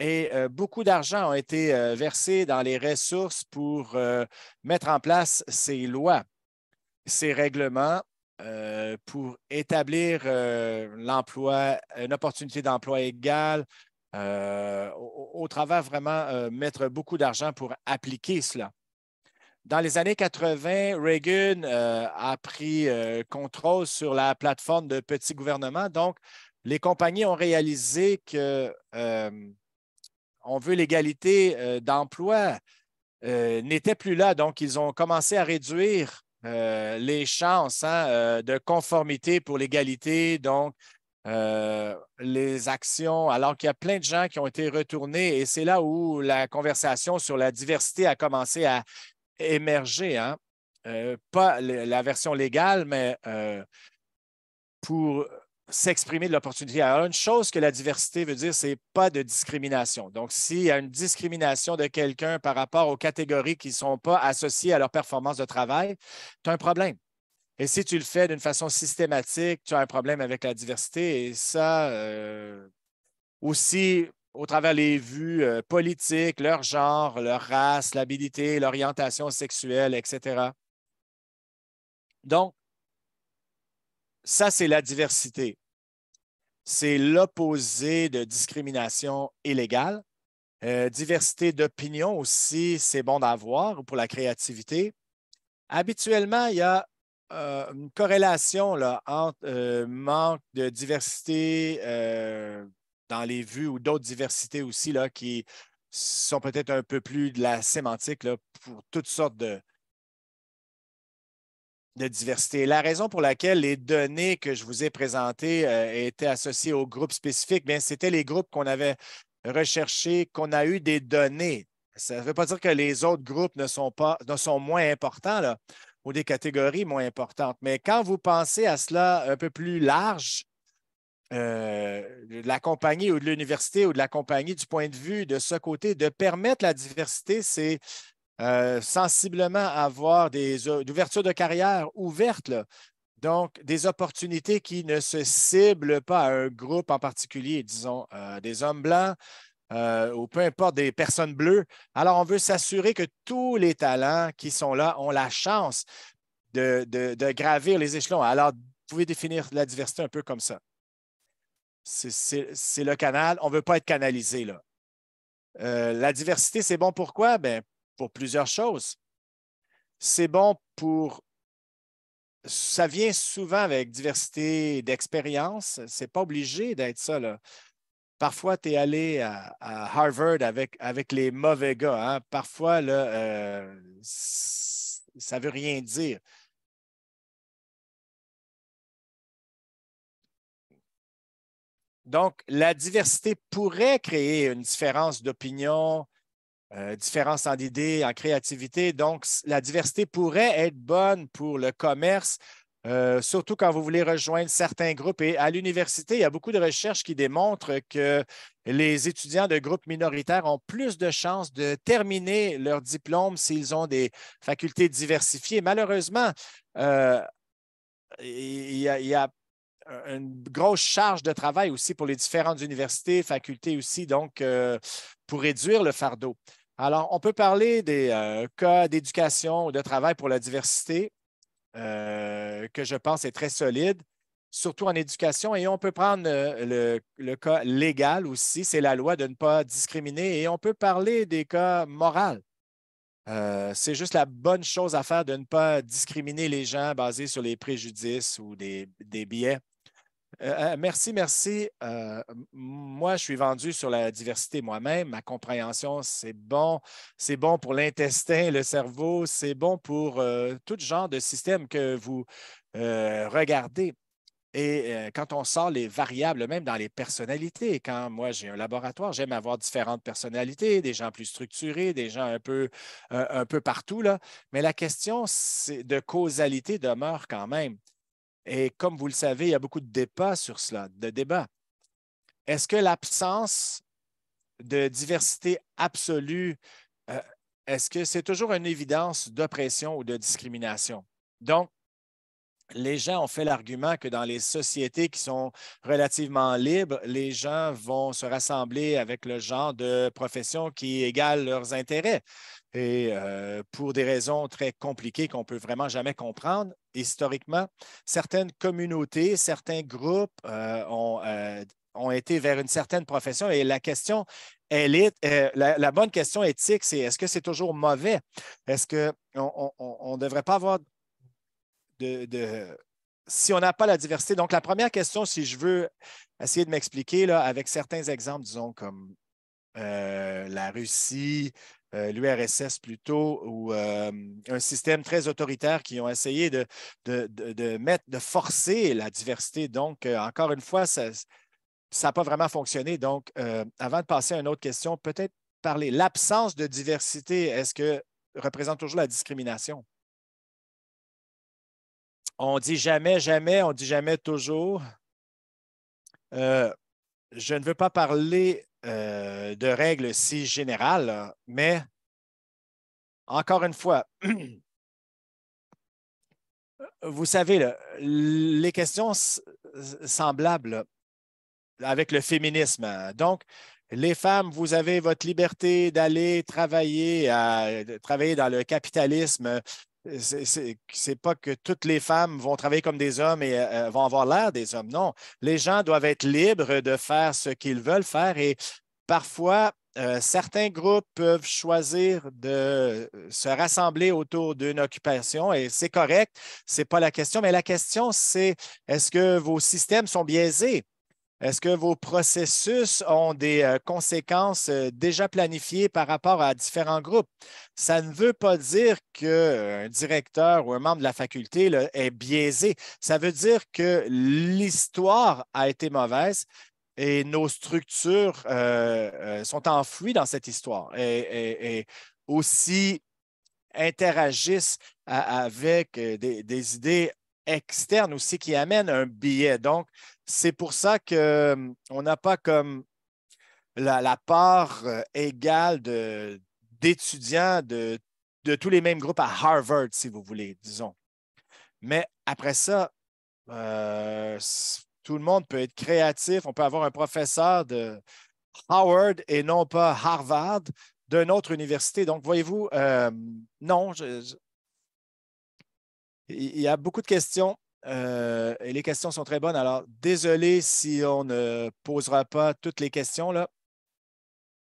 et beaucoup d'argent ont été versés dans les ressources pour mettre en place ces lois, ces règlements pour établir l'emploi, une opportunité d'emploi égale, au travers vraiment mettre beaucoup d'argent pour appliquer cela. Dans les années 80, Reagan a pris contrôle sur la plateforme de petits gouvernements. Donc, les compagnies ont réalisé que on veut l'égalité d'emploi n'était plus là. Donc, ils ont commencé à réduire les chances de conformité pour l'égalité. Donc, les actions, alors qu'il y a plein de gens qui ont été retournés, et c'est là où la conversation sur la diversité a commencé à émerger. Hein? Pas la version légale, mais pour s'exprimer de l'opportunité. Alors, une chose que la diversité veut dire, c'est pas de discrimination. Donc, s'il y a une discrimination de quelqu'un par rapport aux catégories qui ne sont pas associées à leur performance de travail, tu as un problème. Et si tu le fais d'une façon systématique, tu as un problème avec la diversité. Et ça, aussi, au travers les vues politiques, leur genre, leur race, l'habilité, l'orientation sexuelle, etc. Donc, ça, c'est la diversité. C'est l'opposé de discrimination illégale. Diversité d'opinion aussi, c'est bon d'avoir pour la créativité. Habituellement, il y a une corrélation là, entre manque de diversité dans les vues ou d'autres diversités aussi là, qui sont peut-être un peu plus de la sémantique là, pour toutes sortes de diversité. La raison pour laquelle les données que je vous ai présentées étaient associées aux groupes spécifiques, bien, c'était les groupes qu'on avait recherchés, qu'on a eu des données. Ça ne veut pas dire que les autres groupes ne sont moins importants là, ou des catégories moins importantes. Mais quand vous pensez à cela un peu plus large, de la compagnie ou de l'université ou de la compagnie du point de vue de ce côté, de permettre la diversité, c'est sensiblement avoir des ouvertures de carrière ouvertes, là. Donc, des opportunités qui ne se ciblent pas à un groupe en particulier, disons des hommes blancs ou peu importe des personnes bleues. Alors, on veut s'assurer que tous les talents qui sont là ont la chance de gravir les échelons. Alors, vous pouvez définir la diversité un peu comme ça. C'est le canal. On ne veut pas être canalisé, là. La diversité, c'est bon pourquoi? Ben, pour plusieurs choses. C'est bon pour. Ça vient souvent avec diversité d'expérience. C'est pas obligé d'être ça, là. Parfois, tu es allé à Harvard avec les mauvais gars. Hein. Parfois, là, ça ne veut rien dire. Donc, la diversité pourrait créer une différence d'opinion, différence en idées, en créativité. Donc, la diversité pourrait être bonne pour le commerce, surtout quand vous voulez rejoindre certains groupes. Et à l'université, il y a beaucoup de recherches qui démontrent que les étudiants de groupes minoritaires ont plus de chances de terminer leur diplôme s'ils ont des facultés diversifiées. Malheureusement, euh, il y a une grosse charge de travail aussi pour les différentes universités, facultés aussi, donc pour réduire le fardeau. Alors, on peut parler des cas d'éducation ou de travail pour la diversité que je pense est très solide, surtout en éducation. Et on peut prendre le cas légal aussi, c'est la loi de ne pas discriminer. Et on peut parler des cas moraux. C'est juste la bonne chose à faire de ne pas discriminer les gens basés sur les préjudices ou des biais. Merci, merci. Moi, je suis vendu sur la diversité moi-même. Ma compréhension, c'est bon. C'est bon pour l'intestin, le cerveau. C'est bon pour tout genre de système que vous regardez. Et quand on sort les variables, même dans les personnalités, quand moi j'ai un laboratoire, j'aime avoir différentes personnalités, des gens plus structurés, des gens un peu partout, là. Mais la question de causalité demeure quand même. Et comme vous le savez, il y a beaucoup de débats sur cela, de débats. Est-ce que l'absence de diversité absolue, euh, est-ce que c'est toujours une évidence d'oppression ou de discrimination? Donc, les gens ont fait l'argument que dans les sociétés qui sont relativement libres, les gens vont se rassembler avec le genre de profession qui égale leurs intérêts. Et pour des raisons très compliquées qu'on ne peut vraiment jamais comprendre, historiquement, certaines communautés, certains groupes ont été vers une certaine profession. Et la question, la bonne question éthique, c'est est-ce que c'est toujours mauvais? Est-ce qu'on ne devrait pas avoir si on n'a pas la diversité. Donc, la première question, si je veux essayer de m'expliquer là, avec certains exemples, disons comme la Russie, l'URSS plutôt, ou un système très autoritaire qui ont essayé de forcer la diversité. Donc, encore une fois, ça n'a pas vraiment fonctionné. Donc, avant de passer à une autre question, peut-être parler. L'absence de diversité, est-ce que représente toujours la discrimination? On dit jamais, jamais, on dit jamais toujours. Euh, je ne veux pas parler de règles si générales, là, mais encore une fois, vous savez, là, les questions semblables là, avec le féminisme. Hein. Donc, les femmes, vous avez votre liberté d'aller travailler dans le capitalisme. C'est pas que toutes les femmes vont travailler comme des hommes et vont avoir l'air des hommes. Non, les gens doivent être libres de faire ce qu'ils veulent faire et parfois, certains groupes peuvent choisir de se rassembler autour d'une occupation et c'est correct, ce n'est pas la question, mais la question, c'est est-ce que vos systèmes sont biaisés? Est-ce que vos processus ont des conséquences déjà planifiées par rapport à différents groupes? Ça ne veut pas dire qu'un directeur ou un membre de la faculté là, est biaisé. Ça veut dire que l'histoire a été mauvaise et nos structures sont enfouies dans cette histoire et aussi interagissent avec des idées externes aussi qui amènent un biais. Donc, c'est pour ça qu'on n'a pas comme la part égale d'étudiants de tous les mêmes groupes à Harvard, si vous voulez, disons. Mais après ça, tout le monde peut être créatif. On peut avoir un professeur de Howard et non pas Harvard d'une autre université. Donc, voyez-vous, non, il y a beaucoup de questions et les questions sont très bonnes. Alors, désolé si on ne posera pas toutes les questions là.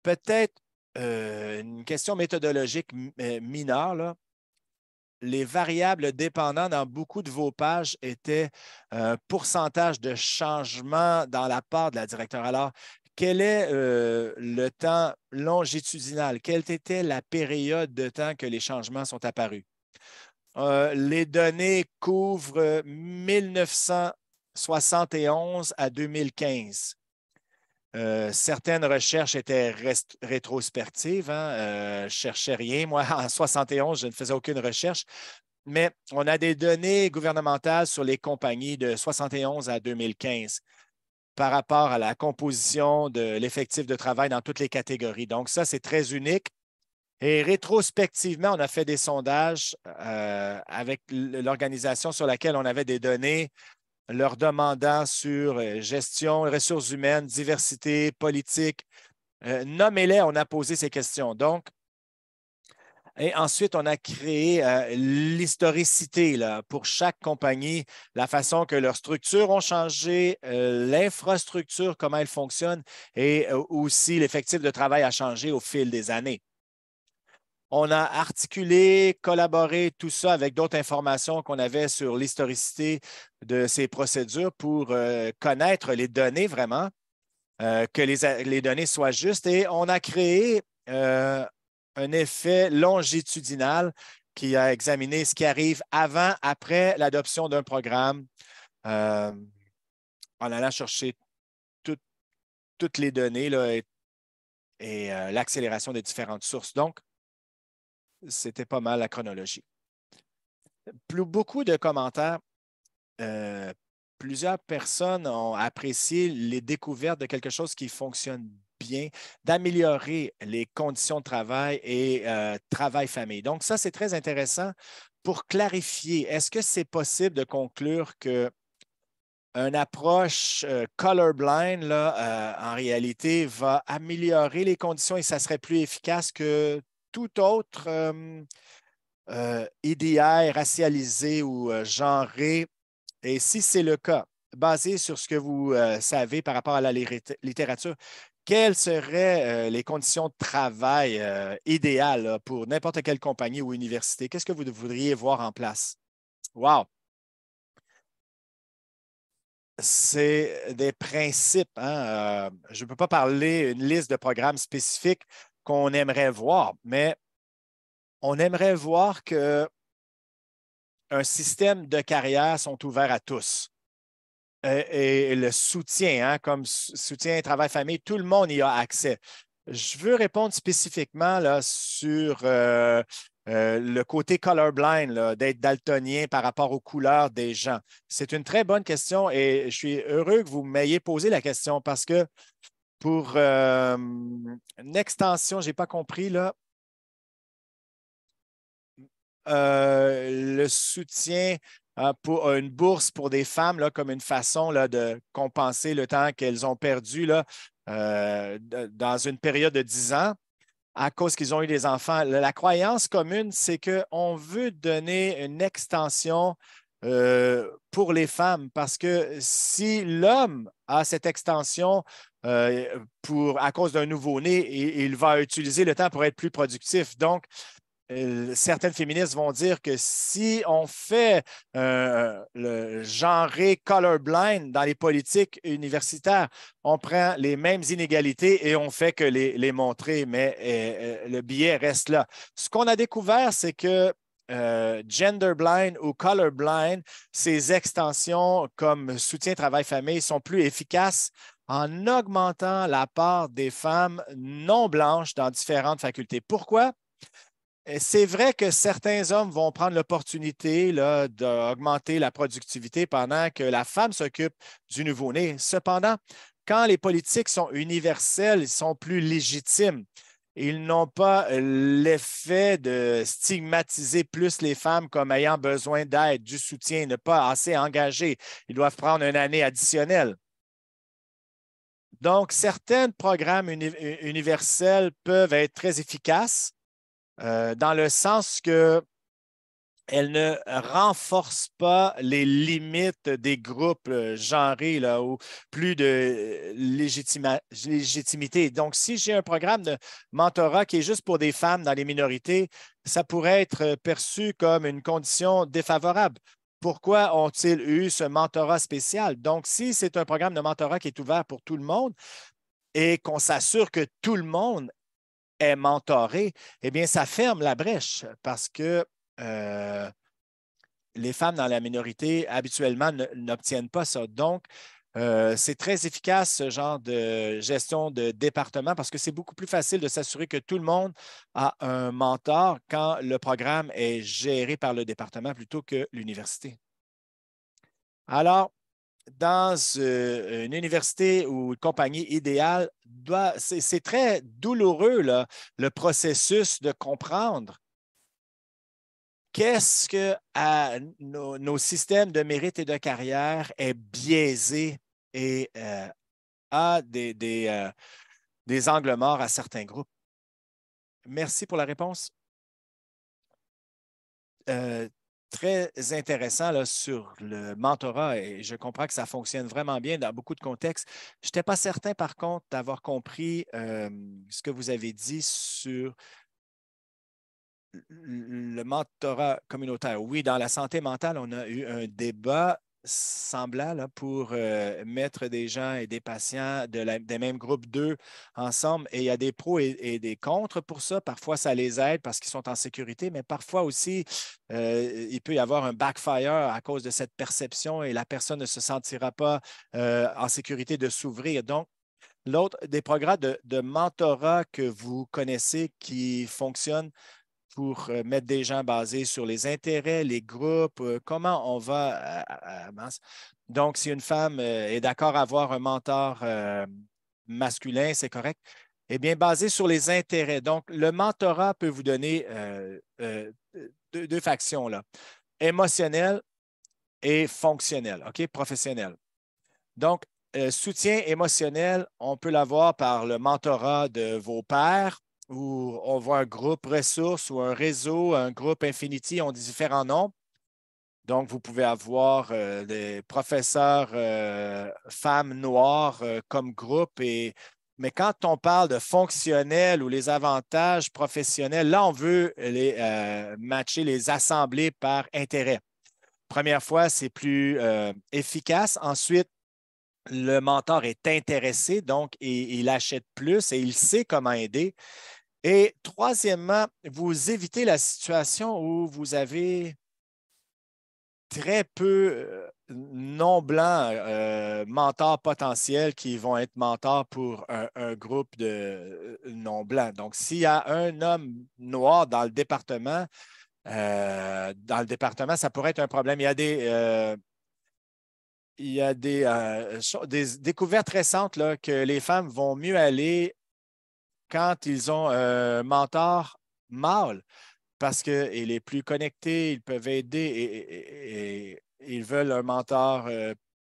Peut-être une question méthodologique mineure là. Les variables dépendant dans beaucoup de vos pages étaient un pourcentage de changement dans la part de la directeur. Alors, quel est le temps longitudinal? Quelle était la période de temps que les changements sont apparus? Les données couvrent 1971 à 2015. Certaines recherches étaient rétrospectives. Hein. Je ne cherchais rien. Moi, en 71, je ne faisais aucune recherche. Mais on a des données gouvernementales sur les compagnies de 71 à 2015 par rapport à la composition de l'effectif de travail dans toutes les catégories. Donc, ça, c'est très unique. Et rétrospectivement, on a fait des sondages avec l'organisation sur laquelle on avait des données, leur demandant sur gestion, ressources humaines, diversité, politique. Nommez-les, on a posé ces questions. Donc, et ensuite, on a créé l'historicité là, pour chaque compagnie, la façon que leurs structures ont changé, l'infrastructure, comment elle fonctionne, et aussi l'effectif de travail a changé au fil des années. On a articulé, collaboré, tout ça avec d'autres informations qu'on avait sur l'historicité de ces procédures pour connaître les données vraiment, que les données soient justes. Et on a créé un effet longitudinal qui a examiné ce qui arrive avant, après l'adoption d'un programme, en allant chercher toutes les données là, et l'accélération des différentes sources. Donc, c'était pas mal la chronologie. Beaucoup de commentaires. Plusieurs personnes ont apprécié les découvertes de quelque chose qui fonctionne bien, d'améliorer les conditions de travail et travail-famille. Donc, ça, c'est très intéressant pour clarifier. Est-ce que c'est possible de conclure qu'une approche colorblind, là, en réalité, va améliorer les conditions et ça serait plus efficace que tout autre EDI racialisé ou genré? Et si c'est le cas, basé sur ce que vous savez par rapport à la littérature, quelles seraient les conditions de travail idéales là, pour n'importe quelle compagnie ou université? Qu'est-ce que vous voudriez voir en place? Wow! C'est des principes. Hein? Je ne peux pas parler une liste de programmes spécifiques qu'on aimerait voir, mais on aimerait voir qu'un système de carrière sont ouverts à tous. Et le soutien, hein, comme soutien travail-famille, tout le monde y a accès. Je veux répondre spécifiquement là, sur le côté colorblind, d'être daltonien par rapport aux couleurs des gens. C'est une très bonne question et je suis heureux que vous m'ayez posé la question parce que pour une extension, je n'ai pas compris, là, le soutien pour une bourse pour des femmes là, comme une façon là, de compenser le temps qu'elles ont perdu là, dans une période de 10 ans à cause qu'ils ont eu des enfants. La croyance commune, c'est qu'on veut donner une extension pour les femmes parce que si l'homme a cette extension à cause d'un nouveau-né, il va utiliser le temps pour être plus productif. Donc, certaines féministes vont dire que si on fait le genré colorblind dans les politiques universitaires, on prend les mêmes inégalités et on fait que les montrer, mais le biais reste là. Ce qu'on a découvert, c'est que gender blind ou color blind, ces extensions comme soutien travail-famille sont plus efficaces en augmentant la part des femmes non blanches dans différentes facultés. Pourquoi? C'est vrai que certains hommes vont prendre l'opportunité d'augmenter la productivité pendant que la femme s'occupe du nouveau-né. Cependant, quand les politiques sont universelles, ils sont plus légitimes. Ils n'ont pas l'effet de stigmatiser plus les femmes comme ayant besoin d'aide, du soutien, ne pas assez engagées. Ils doivent prendre une année additionnelle. Donc, certains programmes universels peuvent être très efficaces dans le sens qu'elle ne renforce pas les limites des groupes genrés là, ou plus de légitimité. Donc, si j'ai un programme de mentorat qui est juste pour des femmes dans les minorités, ça pourrait être perçu comme une condition défavorable. Pourquoi ont-ils eu ce mentorat spécial? Donc, si c'est un programme de mentorat qui est ouvert pour tout le monde, et qu'on s'assure que tout le monde est mentoré, eh bien, ça ferme la brèche parce que les femmes dans la minorité, habituellement, n'obtiennent pas ça. Donc, c'est très efficace ce genre de gestion de département parce que c'est beaucoup plus facile de s'assurer que tout le monde a un mentor quand le programme est géré par le département plutôt que l'université. Alors, dans une université ou une compagnie idéale, c'est très douloureux, là, le processus de comprendre qu'est-ce que nos systèmes de mérite et de carrière est biaisé et a des angles morts à certains groupes. Merci pour la réponse. Euh, Très intéressant là, sur le mentorat et je comprends que ça fonctionne vraiment bien dans beaucoup de contextes. Je n'étais pas certain, par contre, d'avoir compris ce que vous avez dit sur le mentorat communautaire. Oui, dans la santé mentale, on a eu un débat semblant là, pour mettre des gens et des patients des mêmes groupes d'eux ensemble. Et il y a des pros et des contre pour ça. Parfois, ça les aide parce qu'ils sont en sécurité, mais parfois aussi, il peut y avoir un backfire à cause de cette perception et la personne ne se sentira pas en sécurité de s'ouvrir. Donc, l'autre des programmes de mentorat que vous connaissez qui fonctionnent pour mettre des gens basés sur les intérêts, les groupes, comment on va Donc, si une femme est d'accord à avoir un mentor masculin, c'est correct. Eh bien, basé sur les intérêts. Donc, le mentorat peut vous donner deux factions, là, émotionnel et fonctionnel, OK, professionnel. Donc, soutien émotionnel, on peut l'avoir par le mentorat de vos pairs, où on voit un groupe ressources ou un réseau, un groupe Infinity, ont différents noms. Donc, vous pouvez avoir des professeurs femmes noires comme groupe. Mais quand on parle de fonctionnel ou les avantages professionnels, là, on veut les matcher, les assembler par intérêt. Première fois, c'est plus efficace. Ensuite, le mentor est intéressé, donc il achète plus et il sait comment aider. Et troisièmement, vous évitez la situation où vous avez très peu non-blancs mentors potentiels qui vont être mentors pour un groupe de non-blancs. Donc, s'il y a un homme noir dans le département, ça pourrait être un problème. Il y a des découvertes récentes là, que les femmes vont mieux aller quand ils ont un mentor mâle parce qu'il est plus connecté, ils peuvent aider et ils veulent un mentor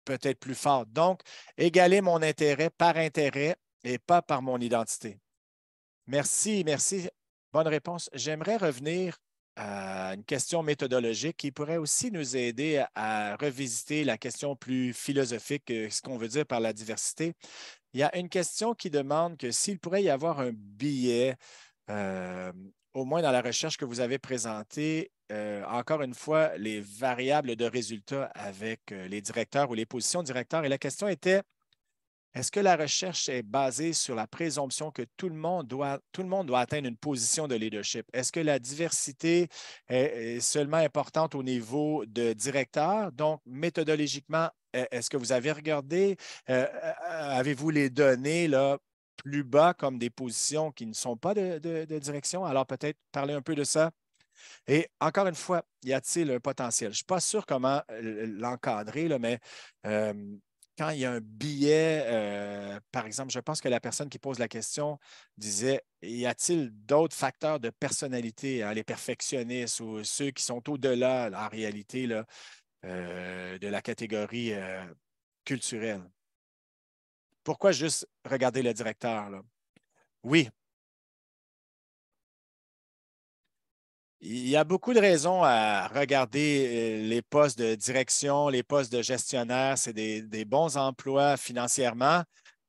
peut-être plus fort. Donc, égaler mon intérêt par intérêt et pas par mon identité. Merci, merci. Bonne réponse. J'aimerais revenir à une question méthodologique qui pourrait aussi nous aider à revisiter la question plus philosophique, ce qu'on veut dire par la diversité. Il y a une question qui demande que s'il pourrait y avoir un biais, euh, au moins dans la recherche que vous avez présentée, encore une fois, les variables de résultats avec les directeurs ou les positions directeurs. Et la question était, est-ce que la recherche est basée sur la présomption que tout le monde doit atteindre une position de leadership? Est-ce que la diversité est seulement importante au niveau de directeur? Donc, méthodologiquement, est-ce que vous avez regardé, avez-vous les données là, plus bas comme des positions qui ne sont pas de direction? Alors, peut-être parler un peu de ça. Et encore une fois, y a-t-il un potentiel? Je ne suis pas sûr comment l'encadrer, là, mais euh, quand il y a un biais, par exemple, je pense que la personne qui pose la question disait, y a-t-il d'autres facteurs de personnalité, hein, les perfectionnistes ou ceux qui sont au-delà, en réalité, là, de la catégorie culturelle? Pourquoi juste regarder le directeur, là? Oui, il y a beaucoup de raisons à regarder les postes de direction, les postes de gestionnaire. C'est des bons emplois financièrement.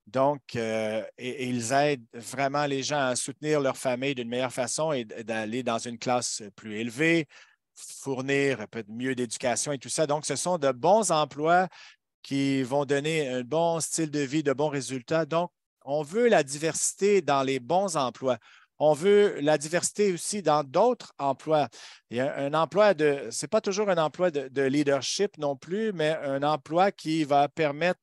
Donc, et ils aident vraiment les gens à soutenir leur famille d'une meilleure façon et d'aller dans une classe plus élevée, fournir un peu mieux d'éducation et tout ça. Donc, ce sont de bons emplois qui vont donner un bon style de vie, de bons résultats. Donc, On veut la diversité dans les bons emplois. On veut la diversité aussi dans d'autres emplois. Il y a un emploi ce n'est pas toujours un emploi de leadership non plus, mais un emploi qui va permettre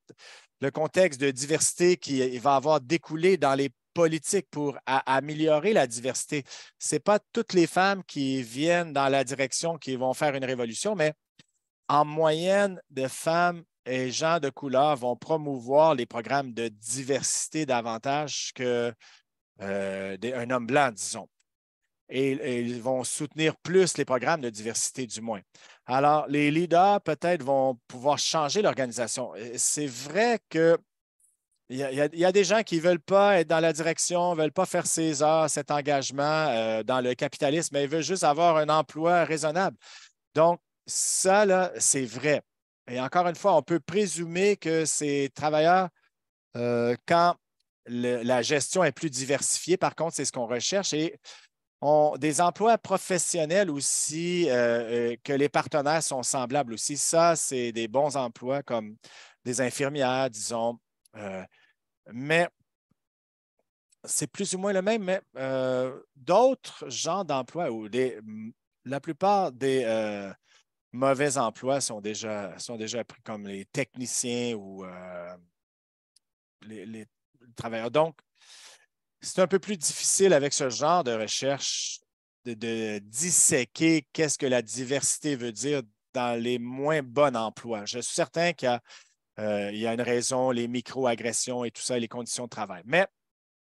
le contexte de diversité qui va avoir découlé dans les politiques pour améliorer la diversité. Ce n'est pas toutes les femmes qui viennent dans la direction qui vont faire une révolution, mais en moyenne, de femmes et gens de couleur vont promouvoir les programmes de diversité davantage qu'un homme blanc, disons. Et ils vont soutenir plus les programmes de diversité, du moins. Alors, les leaders, peut-être, vont pouvoir changer l'organisation. C'est vrai que il y a des gens qui ne veulent pas être dans la direction, ne veulent pas faire ces heures, cet engagement dans le capitalisme, mais ils veulent juste avoir un emploi raisonnable. Donc, ça, là, c'est vrai. Et encore une fois, on peut présumer que ces travailleurs, quand la gestion est plus diversifiée, par contre, c'est ce qu'on recherche. Et des emplois professionnels aussi, que les partenaires sont semblables aussi. Ça, c'est des bons emplois comme des infirmières, disons. Mais c'est plus ou moins le même, mais d'autres genres d'emplois ou la plupart des mauvais emplois sont déjà pris comme les techniciens ou les travailleurs. Donc, c'est un peu plus difficile avec ce genre de recherche de disséquer qu'est-ce que la diversité veut dire dans les moins bons emplois. Je suis certain il y a une raison, les micro-agressions et tout ça, les conditions de travail. Mais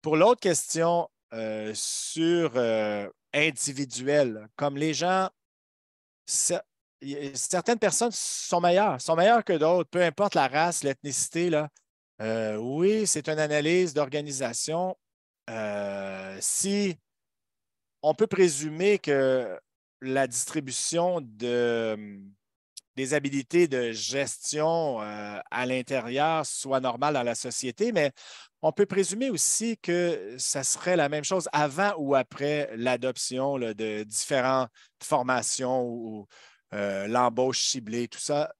pour l'autre question sur individuel, comme les gens, certaines personnes sont meilleures que d'autres, peu importe la race, l'ethnicité, là. Oui, c'est une analyse d'organisation. Si on peut présumer que la distribution des habilités de gestion à l'intérieur soit normale dans la société, mais on peut présumer aussi que ça serait la même chose avant ou après l'adoption de différentes formations ou l'embauche ciblée, tout ça.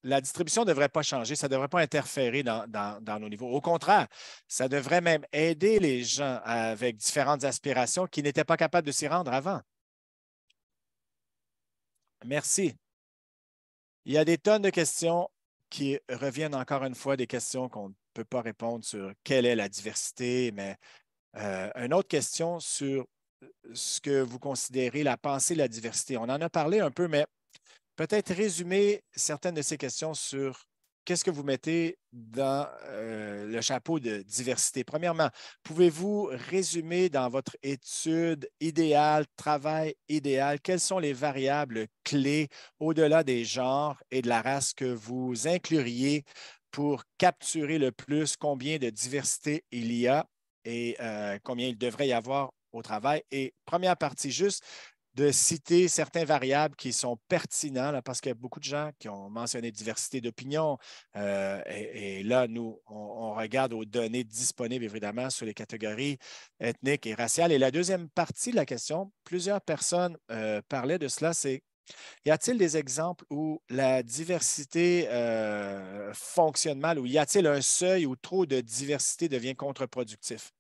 La distribution ne devrait pas changer, ça ne devrait pas interférer dans nos niveaux. Au contraire, ça devrait même aider les gens avec différentes aspirations qui n'étaient pas capables de s'y rendre avant. Merci. Il y a des tonnes de questions qui reviennent encore une fois, des questions qu'on ne peut pas répondre sur quelle est la diversité, mais une autre question sur ce que vous considérez la pensée de la diversité. On en a parlé un peu, mais peut-être résumer certaines de ces questions sur qu'est-ce que vous mettez dans le chapeau de diversité. Premièrement, pouvez-vous résumer dans votre étude idéale, travail idéal, quelles sont les variables clés au-delà des genres et de la race que vous incluriez pour capturer le plus combien de diversité il y a et combien il devrait y avoir au travail? Et première partie, juste de citer certaines variables qui sont pertinentes, là, parce qu'il y a beaucoup de gens qui ont mentionné diversité d'opinion. Et là, nous, on regarde aux données disponibles, évidemment, sur les catégories ethniques et raciales. Et la deuxième partie de la question, plusieurs personnes parlaient de cela, c'est y a-t-il des exemples où la diversité fonctionne mal, ou y a-t-il un seuil où trop de diversité devient contre-productif?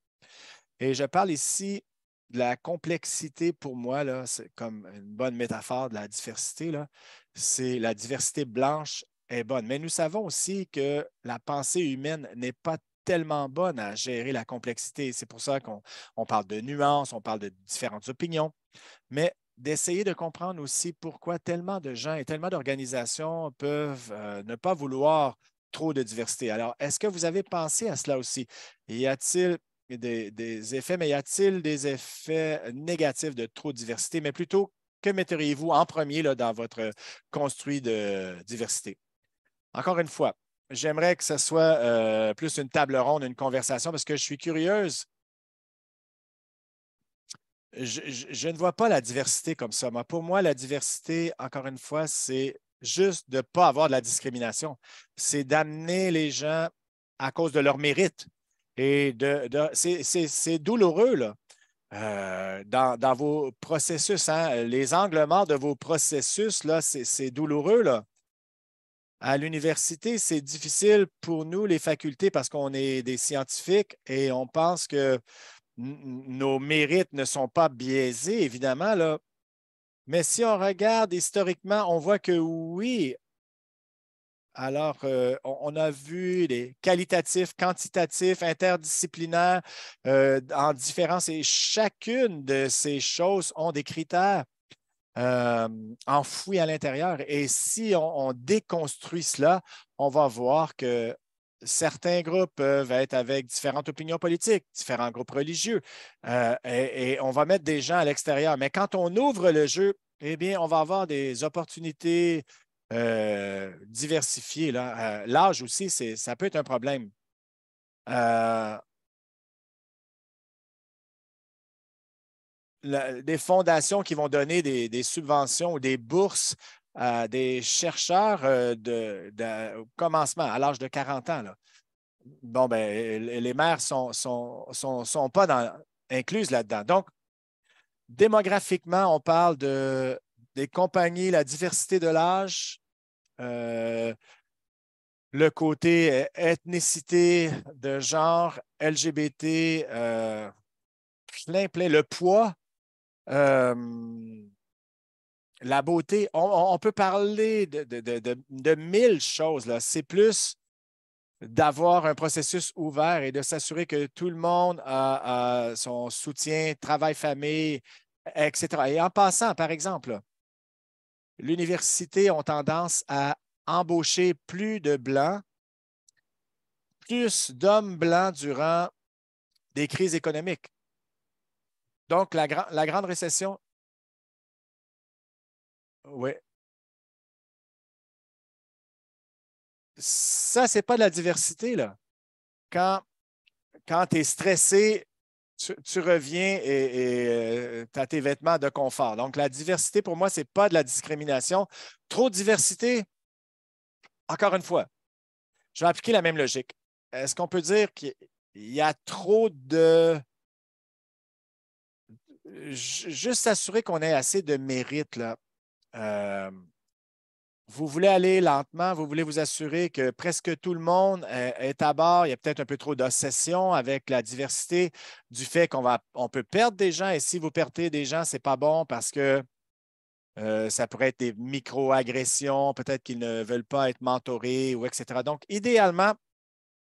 Et je parle ici de la complexité pour moi, là, c'est comme une bonne métaphore de la diversité, là. C'est la diversité blanche est bonne. Mais nous savons aussi que la pensée humaine n'est pas tellement bonne à gérer la complexité. C'est pour ça qu'on parle de nuances, on parle de différentes opinions, mais d'essayer de comprendre aussi pourquoi tellement de gens et tellement d'organisations peuvent ne pas vouloir trop de diversité. Alors, est-ce que vous avez pensé à cela aussi? Y a-t-il des effets, mais y a-t-il des effets négatifs de trop de diversité? Mais plutôt, que metteriez-vous en premier là, dans votre construit de diversité? Encore une fois, j'aimerais que ce soit plus une table ronde, une conversation, parce que je suis curieuse. Je ne vois pas la diversité comme ça. Mais pour moi, la diversité, encore une fois, c'est juste de ne pas avoir de la discrimination. C'est d'amener les gens à cause de leur mérite. Et c'est douloureux, là, dans vos processus. Hein. Les angles morts de vos processus, là, c'est douloureux, là. À l'université, c'est difficile pour nous, les facultés, parce qu'on est des scientifiques et on pense que nos mérites ne sont pas biaisés, évidemment, là. Mais si on regarde historiquement, on voit que oui. Alors, on a vu les qualitatifs, quantitatifs, interdisciplinaires en différence et chacune de ces choses ont des critères euh, enfouis à l'intérieur. Et si on déconstruit cela, on va voir que certains groupes peuvent être avec différentes opinions politiques, différents groupes religieux, et on va mettre des gens à l'extérieur. Mais quand on ouvre le jeu, eh bien, on va avoir des opportunités diversifiées, là. L'âge aussi, ça peut être un problème. Euh, des fondations qui vont donner des subventions ou des bourses à des chercheurs au commencement, à l'âge de 40 ans. Là. Bon, ben, les mères sont pas incluses là-dedans. Donc, démographiquement, on parle des compagnies, la diversité de l'âge, euh, le côté ethnicité de genre, LGBT, plein, le poids. Euh, La beauté, on peut parler de mille choses. Là. C'est plus d'avoir un processus ouvert et de s'assurer que tout le monde a son soutien, travail, famille, etc. Et en passant, par exemple, l'université ont tendance à embaucher plus de blancs, plus d'hommes blancs durant des crises économiques. Donc, la grande récession, oui, ça, c'est pas de la diversité, là. Quand quand tu es stressé, tu reviens et tu as tes vêtements de confort. Donc, la diversité, pour moi, ce n'est pas de la discrimination. Trop de diversité, encore une fois, je vais appliquer la même logique. Est-ce qu'on peut dire qu'il y a trop de... Juste s'assurer qu'on ait assez de mérite, là. Euh, Vous voulez aller lentement, vous voulez vous assurer que presque tout le monde est à bord. Il y a peut-être un peu trop d'obsession avec la diversité du fait on peut perdre des gens et si vous perdez des gens, ce n'est pas bon parce que ça pourrait être des micro-agressions, peut-être qu'ils ne veulent pas être mentorés ou etc. Donc, idéalement,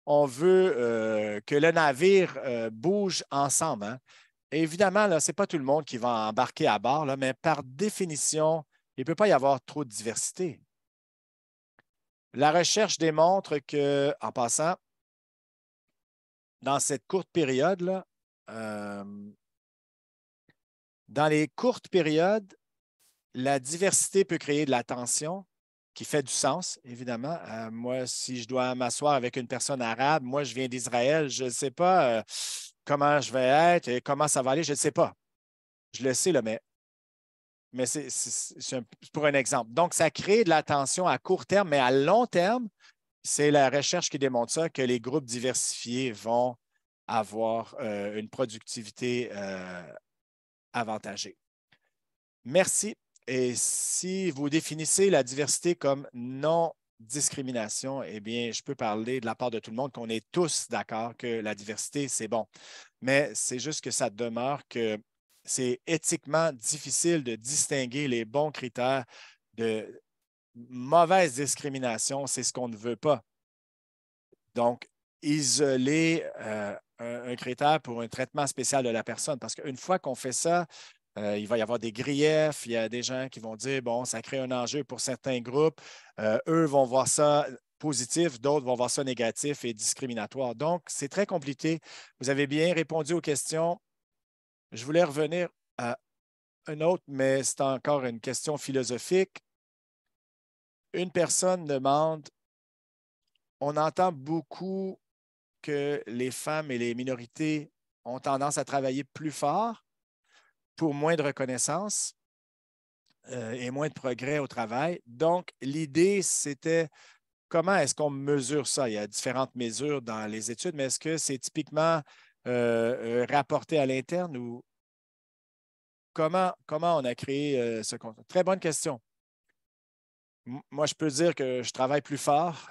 on veut que le navire bouge ensemble. Hein. Et évidemment, ce n'est pas tout le monde qui va embarquer à bord, là, mais par définition, il ne peut pas y avoir trop de diversité. La recherche démontre que, en passant, dans cette courte période-là, euh, dans les courtes périodes, la diversité peut créer de la tension qui fait du sens, évidemment. Moi, si je dois m'asseoir avec une personne arabe, moi, je viens d'Israël, je ne sais pas comment je vais être et comment ça va aller, je ne sais pas. Je le sais, là, mais c'est pour un exemple. Donc, ça crée de la tension à court terme, mais à long terme, c'est la recherche qui démontre ça, que les groupes diversifiés vont avoir une productivité avantagée. Merci. Et si vous définissez la diversité comme non-discrimination, eh bien, je peux parler de la part de tout le monde qu'on est tous d'accord que la diversité, c'est bon. Mais c'est juste que ça demeure que c'est éthiquement difficile de distinguer les bons critères de mauvaise discrimination. C'est ce qu'on ne veut pas. Donc, isoler un critère pour un traitement spécial de la personne. Parce qu'une fois qu'on fait ça, il va y avoir des griefs, il y a des gens qui vont dire, bon, ça crée un enjeu pour certains groupes. Eux vont voir ça positif, d'autres vont voir ça négatif et discriminatoire. Donc, c'est très compliqué. Vous avez bien répondu aux questions. Je voulais revenir à un autre, mais c'est encore une question philosophique. Une personne demande, on entend beaucoup que les femmes et les minorités ont tendance à travailler plus fort pour moins de reconnaissance et moins de progrès au travail. Donc, l'idée, c'était comment est-ce qu'on mesure ça? Il y a différentes mesures dans les études, mais est-ce que c'est typiquement rapporté à l'interne ou comment on a créé ce concept? Très bonne question. Moi, je peux dire que je travaille plus fort.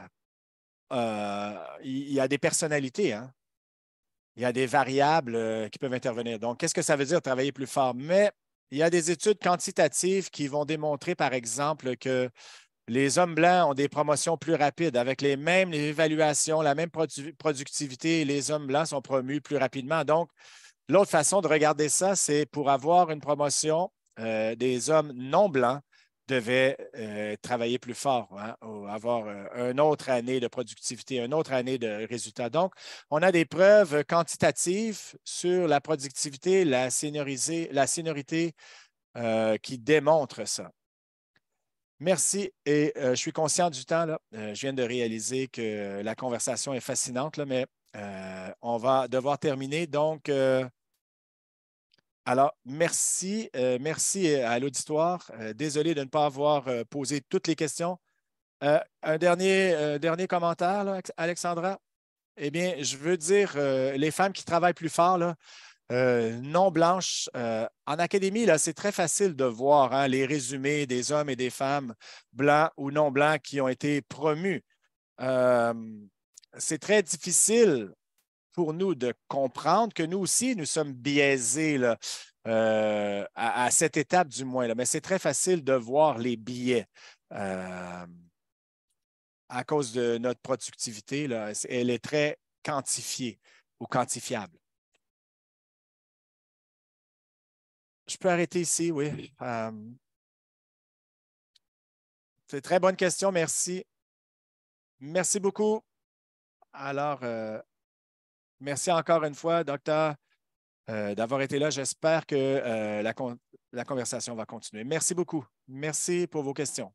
Il y a des personnalités, hein? Il y a des variables qui peuvent intervenir. Donc, qu'est-ce que ça veut dire travailler plus fort? Mais il y a des études quantitatives qui vont démontrer, par exemple, que les hommes blancs ont des promotions plus rapides avec les mêmes évaluations, la même productivité. Les hommes blancs sont promus plus rapidement. Donc, l'autre façon de regarder ça, c'est pour avoir une promotion, des hommes non blancs devaient travailler plus fort, hein, ou avoir une autre année de productivité, une autre année de résultats. Donc, on a des preuves quantitatives sur la productivité, la seniorité qui démontrent ça. Merci. Et je suis conscient du temps, là. Je viens de réaliser que la conversation est fascinante, là, mais on va devoir terminer. Donc, alors, merci. Merci à l'auditoire. Désolé de ne pas avoir posé toutes les questions. Un dernier commentaire, là, Alexandra. Eh bien, je veux dire, les femmes qui travaillent plus fort, là, non blanches, en académie, là, c'est très facile de voir, hein, les résumés des hommes et des femmes blancs ou non blancs qui ont été promus. Euh, c'est très difficile pour nous de comprendre que nous aussi, nous sommes biaisés là, à cette étape du moins. Là. Mais c'est très facile de voir les biais à cause de notre productivité. Là. Elle est très quantifiée ou quantifiable. Je peux arrêter ici, oui. C'est une très bonne question, merci. Merci beaucoup. Alors, merci encore une fois, docteur, d'avoir été là. J'espère que la conversation va continuer. Merci beaucoup. Merci pour vos questions.